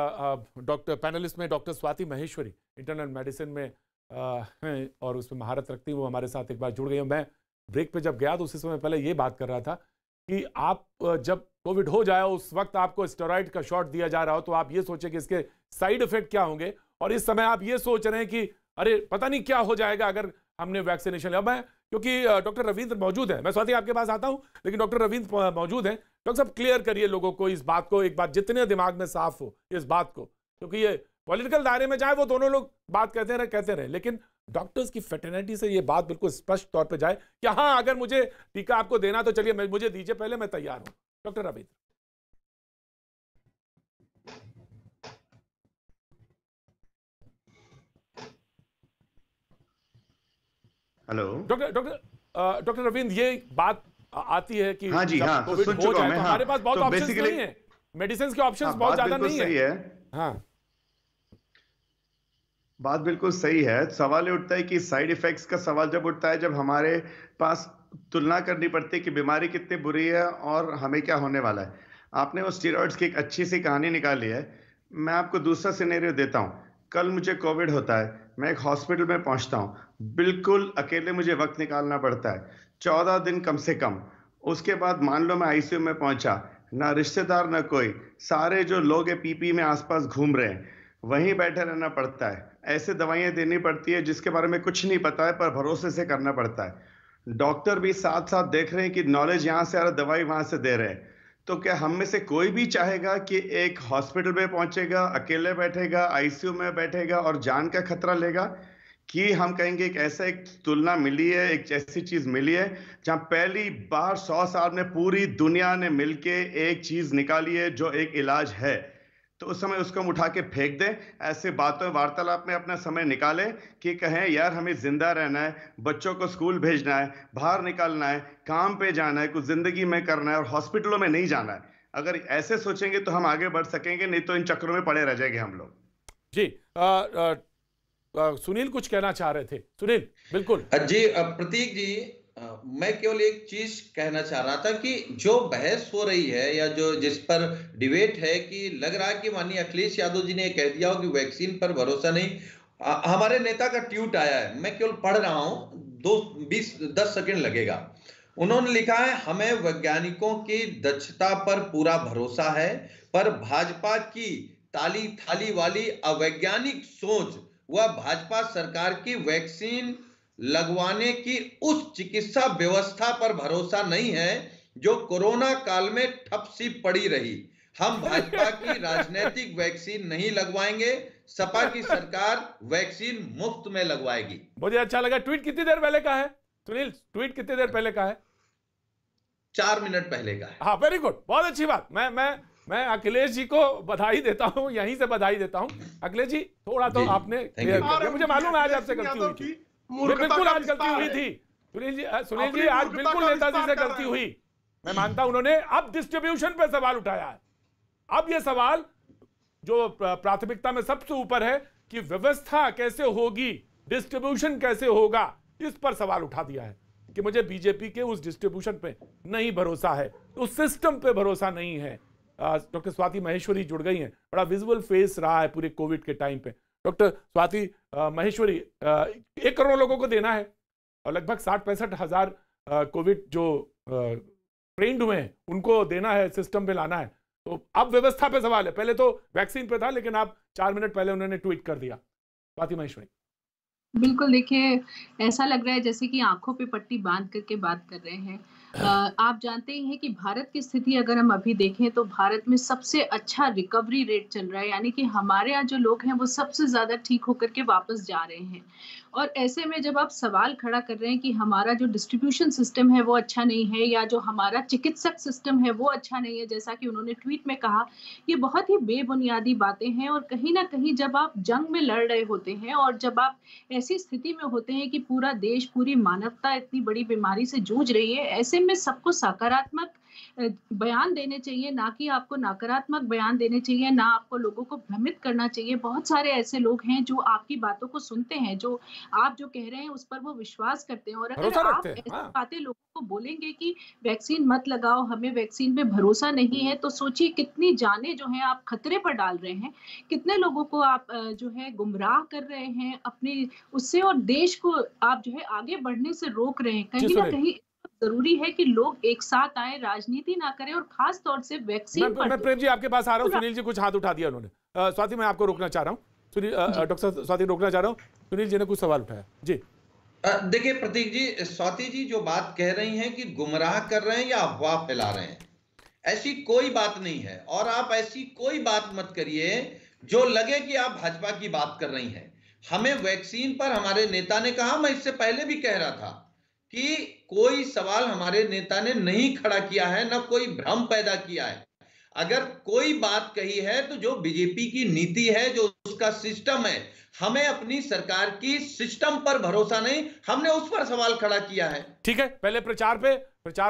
डॉक्टर पैनलिस्ट में doctor Swati Maheshwari, internal medicine में हैं और उसमें महारत रखती हैं, वो हमारे साथ एक बार जुड़ गई हैं। मैं ब्रेक पे जब गया तो उसी समय पहले ये बात कर रहा था कि आप जब कोविड हो जाए उस वक्त आपको स्टेरॉइड का शॉट दिया जा रहा हो तो आप ये सोचें कि इसके साइड इफेक्ट क्या होंगे, और इस समय आप ये सोच रहे हैं कि अरे पता नहीं क्या हो जाएगा अगर हमने वैक्सीनेशन लिया। मैं क्योंकि डॉक्टर रविंद्र मौजूद है, मैं स्वाति आपके पास आता हूं, लेकिन डॉक्टर रविंद्र मौजूद हैं। डॉक्टर साहब क्लियर करिए लोगों को इस बात को, एक बात जितने दिमाग में साफ हो इस बात को, क्योंकि ये पॉलिटिकल दायरे में जाए वो दोनों लोग बात कहते रहे, लेकिन डॉक्टर्स की फेटर्निटी से ये बात बिल्कुल स्पष्ट तौर पे जाए कि हाँ अगर मुझे टीका आपको देना तो चलिए मुझे दीजिए पहले, मैं तैयार हूं। Doctor Ravindra. Hello doctor Ravindra, ये बात आती है कि हाँ जी, हाँ, कोविड सुन हो चुका जाए मैं, तो हाँ, हमारे पास बहुत तो ऑप्शंस basically- नहीं है, मेडिसिन के ऑप्शंस बहुत ज्यादा नहीं है। हाँ, बात बिल्कुल सही है। सवाल ये उठता है कि साइड इफेक्ट्स का सवाल जब उठता है जब हमारे पास तुलना करनी पड़ती है कि बीमारी कितनी बुरी है और हमें क्या होने वाला है। आपने वो स्टेरॉइड्स की एक अच्छी सी कहानी निकाली है। मैं आपको दूसरा सिनेरियो देता हूँ। कल मुझे कोविड होता है, मैं एक हॉस्पिटल में पहुंचता हूँ, बिल्कुल अकेले मुझे वक्त निकालना पड़ता है, 14 दिन कम से कम। उसके बाद मान लो मैं आईसीयू में पहुंचा, ना रिश्तेदार ना कोई, सारे जो लोग हैं पीपी में आसपास घूम रहे हैं, वहीं बैठे रहना पड़ता है। ऐसे दवाइयाँ देनी पड़ती है जिसके बारे में कुछ नहीं पता है पर भरोसे से करना पड़ता है। डॉक्टर भी साथ साथ देख रहे हैं कि नॉलेज यहाँ से आ रहा, दवाई वहां से दे रहे हैं। तो क्या हम में से कोई भी चाहेगा कि एक हॉस्पिटल में पहुंचेगा, अकेले बैठेगा, आईसीयू में बैठेगा और जान का खतरा लेगा? कि हम कहेंगे एक ऐसा एक तुलना मिली है, एक ऐसी चीज मिली है जहां पहली बार 100 साल में पूरी दुनिया ने मिलके एक चीज निकाली है जो एक इलाज है, तो उस समय उसको हम उठा के फेंक दें? ऐसे बातों वार्तालाप में अपना समय निकालें कि कहें यार हमें जिंदा रहना है, बच्चों को स्कूल भेजना है, बाहर निकालना है, काम पे जाना है, कुछ जिंदगी में करना है और हॉस्पिटलों में नहीं जाना है। अगर ऐसे सोचेंगे तो हम आगे बढ़ सकेंगे, नहीं तो इन चक्रों में पड़े रह जाएंगे हम लोग। जी सुनील कुछ कहना चाह रहे थे। सुनील। बिल्कुल जी प्रतीक जी, मैं केवल एक चीज कहना चाह रहा था कि जो बहस हो रही है या जो जिस पर डिबेट है कि लग रहा है कि माननीय अखिलेश यादव जी ने कह दिया हो कि वैक्सीन पर भरोसा नहीं। हमारे नेता का ट्वीट आया है, मैं केवल पढ़ रहा हूं, 10 सेकंड लगेगा। उन्होंने लिखा है, हमें वैज्ञानिकों की दक्षता पर पूरा भरोसा है, पर भाजपा की ताली थाली वाली अवैज्ञानिक सोच व भाजपा सरकार की वैक्सीन लगवाने की उस चिकित्सा व्यवस्था पर भरोसा नहीं है जो कोरोना काल में ठप सी पड़ी रही। हम भाजपा की राजनीतिक वैक्सीन नहीं लगवाएंगे, सपा की सरकार वैक्सीन मुफ्त में लगवाएगी। मुझे अच्छा लगा। ट्वीट कितनी देर पहले का है सुनील? ट्वीट कितनी देर पहले का है? 4 मिनट पहले का है। हाँ, वेरी गुड, बहुत अच्छी बात। मैं अखिलेश जी को बधाई देता हूं, यहीं से बधाई देता हूं। अखिलेश जी थोड़ा तो आपने क्लियर कर दिया। मुझे मालूम है आज आपसे गलती हुई थी, बिल्कुल आज गलती हुई थी। सुनील जी आज बिल्कुल नेताजी से गलती हुई, मैं मानता हूं। उन्होंने अब डिस्ट्रीब्यूशन पे सवाल उठाया है। अब ये सवाल जो प्राथमिकता में सबसे ऊपर है कि व्यवस्था कैसे होगी, डिस्ट्रीब्यूशन कैसे होगा, इस पर सवाल उठा दिया है कि मुझे बीजेपी के उस डिस्ट्रीब्यूशन पे नहीं भरोसा है, उस सिस्टम पे भरोसा नहीं है। डॉक्टर स्वाति महेश्वरी जुड़ गई हैं, बड़ा विजुअल फेस रहा है पूरे कोविड के टाइम पे। डॉक्टर स्वाति महेश्वरी, 1 करोड़ लोगों को देना है और लगभग 60-65 हजार कोविड जो ट्रेंड हुए हैं उनको देना है, सिस्टम पे लाना है। तो अब व्यवस्था पे सवाल है, पहले तो वैक्सीन पे था, लेकिन अब 4 मिनट पहले उन्होंने ट्वीट कर दिया। स्वाति महेश्वरी। बिल्कुल, देखिए ऐसा लग रहा है जैसे कि आंखों पे पट्टी बांध करके बात कर रहे हैं। आप जानते ही हैं कि भारत की स्थिति अगर हम अभी देखें तो भारत में सबसे अच्छा रिकवरी रेट चल रहा है, यानी कि हमारे यहाँ जो लोग हैं वो सबसे ज़्यादा ठीक होकर के वापस जा रहे हैं। और ऐसे में जब आप सवाल खड़ा कर रहे हैं कि हमारा जो डिस्ट्रीब्यूशन सिस्टम है वो अच्छा नहीं है या जो हमारा चिकित्सक सिस्टम है वो अच्छा नहीं है, जैसा कि उन्होंने ट्वीट में कहा, ये बहुत ही बेबुनियादी बातें हैं। और कहीं ना कहीं जब आप जंग में लड़ रहे होते हैं और जब आप ऐसी स्थिति में होते हैं कि पूरा देश, पूरी मानवता इतनी बड़ी बीमारी से जूझ रही है, ऐसे में सबको सकारात्मक बयान देने चाहिए, ना कि आपको नकारात्मक बयान देने चाहिए, ना आपको लोगों को भ्रमित करना चाहिए। बहुत सारे ऐसे लोग हैं जो आपकी बातों को सुनते हैं, जो आप जो कह रहे हैं उस पर वो विश्वास करते हैं, और अगर आप ऐसी बातें लोगों को को बोलेंगे कि वैक्सीन मत लगाओ, हमें वैक्सीन पे भरोसा नहीं है, तो सोचिए कितनी जानें जो हैं आप खतरे पर डाल रहे हैं, कितने लोगों को आप जो है गुमराह कर रहे हैं अपने उससे, और देश को आप जो है आगे बढ़ने से रोक रहे हैं। कहीं ना कहीं जरूरी है कि लोग एक साथ आए, राजनीति ना करें, और खास तौर से वैक्सीन पर। मैं प्रेम जी आपके पास आ रहा हूँ। सुनील जी कुछ हाथ उठा दिया उन्होंने। स्वाति मैं आपको रोकना चाह रहा हूँ, सुनील डॉक्टर स्वाति रोकना चाह रहा हूँ, सुनील जी ने कुछ सवाल उठाया जी। देखिए प्रतीक जी, स्वाति जी जो बात कह रही हैं कि गुमराह कर रहे हैं या अफवाह फैला रहे हैं, ऐसी कोई बात नहीं है। और आप ऐसी कोई बात मत करिए जो लगे कि आप भाजपा की बात कर रही हैं। हमें वैक्सीन पर हमारे नेता ने कहा, मैं इससे पहले भी कह रहा था कि कोई सवाल हमारे नेता ने नहीं खड़ा किया है, ना कोई भ्रम पैदा किया है। अगर कोई बात कही है तो जो बीजेपी की नीति है, जो उसका सिस्टम है, हमें अपनी सरकार की सिस्टम पर भरोसा नहीं, हमने उस पर सवाल खड़ा किया है। ठीक है, पहले प्रचार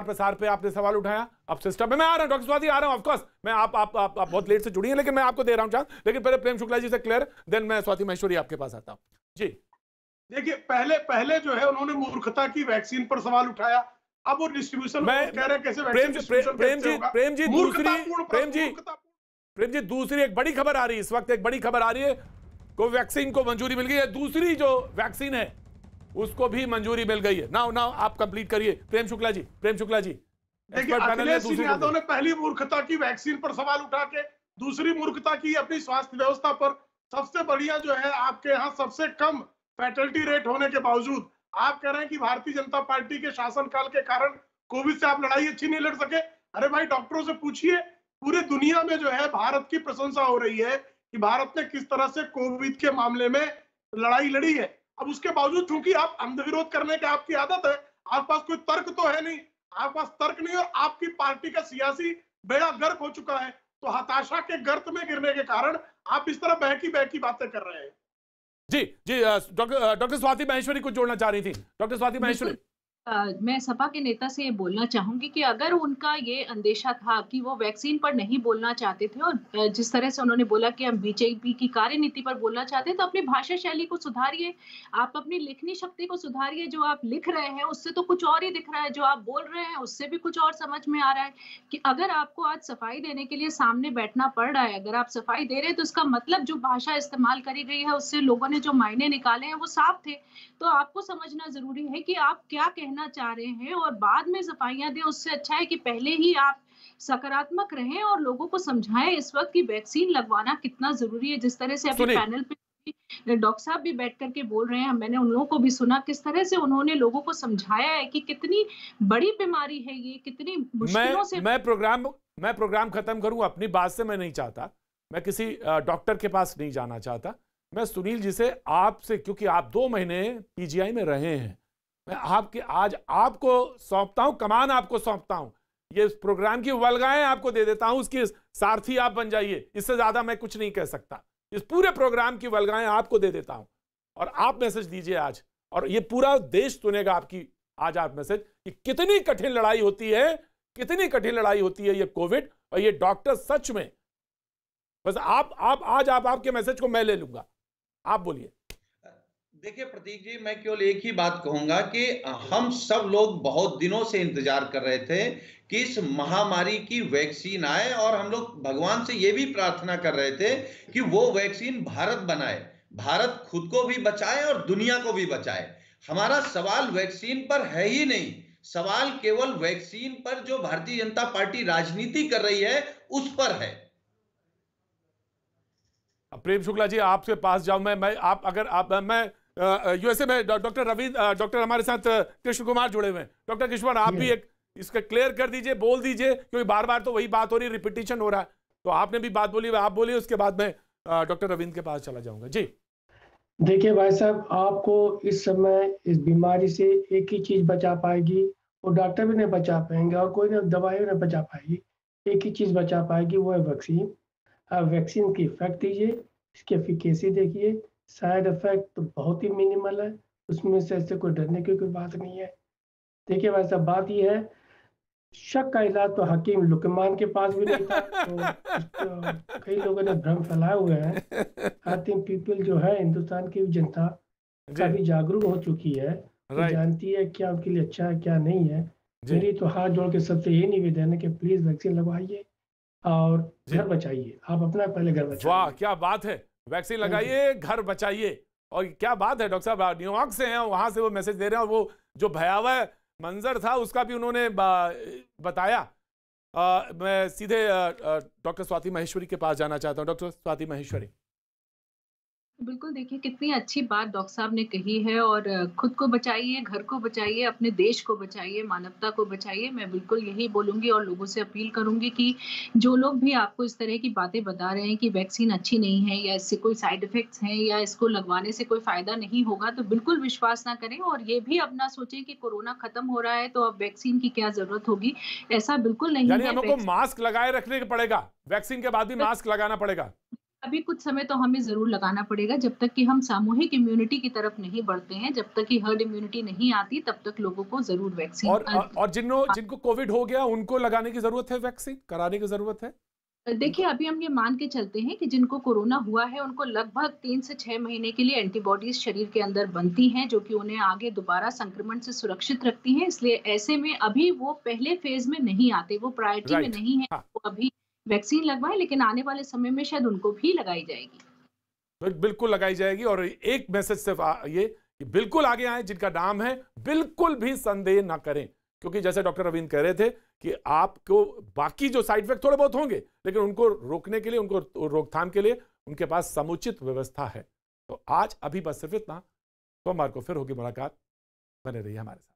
प्रसार पे आपने सवाल उठाया, अब सिस्टम में मैं आ रहा हूं, डॉक्टर स्वाति आ रहा हूं। ऑफ कोर्स मैं आप बहुत लेट से जुड़ी हैं, लेकिन मैं आपको दे रहा हूं चांस। लेकिन पहले प्रेम शुक्ला जी से क्लियर, देन मैं स्वाति महेश्वरी आपके पास आता हूं जी। देखिए पहले जो है उन्होंने मूर्खता की वैक्सीन पर सवाल उठाया, अब वो डिस्ट्रीब्यूशन कह रहे हैं कैसे प्रेम जी दूसरी एक बड़ी खबर आ रही है इस वक्त, एक बड़ी खबर आ रही है, कोवैक्सीन को मंजूरी मिल गई है, दूसरी जो वैक्सीन है उसको भी मंजूरी मिल गई है। नाउ आप कंप्लीट करिए प्रेम शुक्ला जी। देखिए अखिलेश सिंह यादव ने पहली मूर्खता की वैक्सीन पर सवाल उठा के दूसरी मूर्खता की अपनी स्वास्थ्य व्यवस्था पर। सबसे बढ़िया जो है आपके यहाँ सबसे कम फैटलिटी रेट होने के बावजूद आप कह रहे हैं कि भारतीय जनता पार्टी के शासनकाल के कारण कोविड से आप लड़ाई अच्छी नहीं लड़ सके। अरे भाई डॉक्टरों से पूछिए, पूरी दुनिया में जो है भारत की प्रशंसा हो रही है कि भारत ने किस तरह से कोविड के मामले में लड़ाई लड़ी है। अब उसके बावजूद चूंकि आप अंधविरोध करने की आपकी आदत है, आपके पास कोई तर्क तो है नहीं, आपके पास तर्क नहीं, और आपकी पार्टी का सियासी बेड़ा गर्क हो चुका है, तो हताशा के गर्त में गिरने के कारण आप इस तरह बहकी बातें कर रहे हैं। जी डॉक्टर स्वाति महेश्वरी कुछ जोड़ना चाह रही थी। डॉक्टर स्वाति महेश्वरी, मैं सपा के नेता से ये बोलना चाहूंगी कि अगर उनका ये अंदेशा था कि वो वैक्सीन पर नहीं बोलना चाहते थे, और जिस तरह से उन्होंने बोला कि हम बीजेपी की कार्यनीति पर बोलना चाहते हैं, तो अपनी भाषा शैली को सुधारिए, आप अपनी लिखनी शक्ति को सुधारिए। जो आप लिख रहे हैं उससे तो कुछ और ही दिख रहा है, जो आप बोल रहे हैं उससे भी कुछ और समझ में आ रहा है। कि अगर आपको आज सफाई देने के लिए सामने बैठना पड़ रहा है, अगर आप सफाई दे रहे हैं, तो इसका मतलब जो भाषा इस्तेमाल करी गई है उससे लोगों ने जो मायने निकाले हैं वो साफ थे। तो आपको समझना जरूरी है कि आप क्या कहना चाह रहे हैं, और बाद में सफाइयां दें। उससे अच्छा है कि पहले ही आप सकारात्मक रहें और लोगों को समझाएं इस वक्त की वैक्सीन लगवाना कितना जरूरी है। जिस तरह से अपने पैनल पे डॉक्टर साहब भी बैठ करके बोल रहे हैं, मैंने उन लोगों को भी सुना किस तरह से उन्होंने लोगों को समझाया है कि कितनी बड़ी बीमारी है ये, कितनी मुश्किलों से। मैं प्रोग्राम खत्म करूं अपनी बात से, मैं नहीं चाहता, मैं किसी डॉक्टर के पास नहीं जाना चाहता। मैं सुनील जी से, आपसे, क्योंकि आप 2 महीने पीजीआई में रहे हैं, मैं आज आपको सौंपता हूं, कमान आपको सौंपता हूं, ये प्रोग्राम की वलगाएं आपको दे देता हूं, उसकी सारथी आप बन जाइए। इससे ज्यादा मैं कुछ नहीं कह सकता। इस पूरे प्रोग्राम की वलगाएं आपको दे देता हूं, और आप मैसेज दीजिए आज, और ये पूरा देश सुनेगा आपकी आज आप मैसेज कि कितनी कठिन लड़ाई होती है, कितनी कठिन लड़ाई होती है ये कोविड, और ये डॉक्टर सच में, बस आपके मैसेज को मैं ले लूंगा। आप बोलिए। देखिए प्रतीक जी, मैं केवल एक ही बात कहूंगा कि हम सब लोग बहुत दिनों से इंतजार कर रहे थे कि इस महामारी की वैक्सीन आए, और हम लोग भगवान से ये भी प्रार्थना कर रहे थे कि वो वैक्सीन भारत बनाए, भारत खुद को भी बचाए और दुनिया को भी बचाए। हमारा सवाल वैक्सीन पर है ही नहीं, सवाल केवल वैक्सीन पर जो भारतीय जनता पार्टी राजनीति कर रही है उस पर है। प्रेम शुक्ला जी आपके पास जाऊं मैं यूएसए में डॉक्टर हमारे साथ कृष्ण कुमार जुड़े हुए हैं। डॉक्टर कृष्ण, आप भी एक इसका क्लियर कर दीजिए, बोल दीजिए, क्योंकि बार बार तो वही बात हो रही है, रिपीटिशन हो रहा है। तो आपने भी बात बोली, आप बोलिए, उसके बाद मैं डॉक्टर रविंद्र के पास चला जाऊंगा जी। देखिए भाई साहब, आपको इस समय इस बीमारी से एक ही चीज बचा पाएगी, और डॉक्टर भी नहीं बचा पाएंगे और कोई नहीं दवाई नहीं बचा पाएगी। एक ही चीज बचा पाएगी, वो है वैक्सीन। आप वैक्सीन की इफेक्ट दीजिए, इसकी एफिकेसी देखिए, साइड इफेक्ट तो बहुत ही मिनिमल है, उसमें से ऐसे कोई डरने की कोई बात नहीं है। देखिए भाई साहब, बात ये है, शक का इलाज तो हकीम लुकमान के पास भी नहीं था, तो कई लोगों ने भ्रम फैलाए हुए हैं। आई थिंक पीपल जो है, हिंदुस्तान की जनता काफी जागरूक हो चुकी है, जानती है क्या उनके लिए अच्छा है क्या नहीं है। मेरी तो हाथ जोड़ के सबसे ये निवेदन है कि प्लीज वैक्सीन लगवाइए और घर बचाइए। आप अपना पहले घर बचाइए। वाह क्या बात है, वैक्सीन लगाइए, घर बचाइए। और क्या बात है डॉक्टर साहब, न्यूयॉर्क से हैं, वहां से वो मैसेज दे रहे हैं, और वो जो भयावह मंजर था उसका भी उन्होंने बताया। मैं सीधे डॉक्टर स्वाति माहेश्वरी के पास जाना चाहता हूँ। डॉक्टर स्वाति माहेश्वरी। बिल्कुल, देखिए कितनी अच्छी बात डॉक्टर साहब ने कही है। और खुद को बचाइए, घर को बचाइए, अपने देश को बचाइए, मानवता को बचाइए। मैं बिल्कुल यही बोलूँगी और लोगों से अपील करूँगी कि जो लोग भी आपको इस तरह की बातें बता रहे हैं कि वैक्सीन अच्छी नहीं है या इससे कोई साइड इफ़ेक्ट्स हैं या इसको लगवाने से कोई फ़ायदा नहीं होगा, तो बिल्कुल विश्वास ना करें। और ये भी अब ना सोचें कि कोरोना खत्म हो रहा है तो अब वैक्सीन की क्या ज़रूरत होगी, ऐसा बिल्कुल नहीं है। यानी हमको मास्क लगाए रखने पड़ेगा, वैक्सीन के बाद भी मास्क लगाना पड़ेगा। अभी कुछ समय तो हमें ज़रूर लगाना पड़ेगा, जब तक कि हम सामूहिक इम्यूनिटी की तरफ नहीं बढ़ते हैं, जब तक कि हर्ड इम्यूनिटी नहीं आती, तब तक लोगों को ज़रूर वैक्सीन। और जिनको कोविड हो गया उनको लगाने की जरूरत है, वैक्सीन कराने की जरूरत है। देखिए अभी हम ये मान के चलते हैं कि जिनको कोरोना हुआ है उनको लगभग 3 से 6 महीने के लिए एंटीबॉडीज शरीर के अंदर बनती हैं, जो कि उन्हें आगे दोबारा संक्रमण से सुरक्षित रखती हैं। इसलिए ऐसे में अभी वो पहले फेज में नहीं आते, वो प्रायोरिटी में नहीं है। वो अभी वैक्सीन लगवाएं, लेकिन आने वाले समय में शायद उनको भी लगाई जाएगी। बिल्कुल लगाई जाएगी। और एक मैसेज सिर्फ ये कि बिल्कुल आगे आए, जिनका नाम है, बिल्कुल भी संदेह ना करें, क्योंकि जैसे डॉक्टर रवींद्र कह रहे थे कि आपको बाकी जो साइड इफेक्ट थोड़े बहुत होंगे, लेकिन उनको रोकने के लिए, उनको रोकथाम के लिए उनके पास समुचित व्यवस्था है। तो आज अभी बस सिर्फ इतना। सोमवार को फिर होगी मुलाकात, बने रहिए हमारे साथ।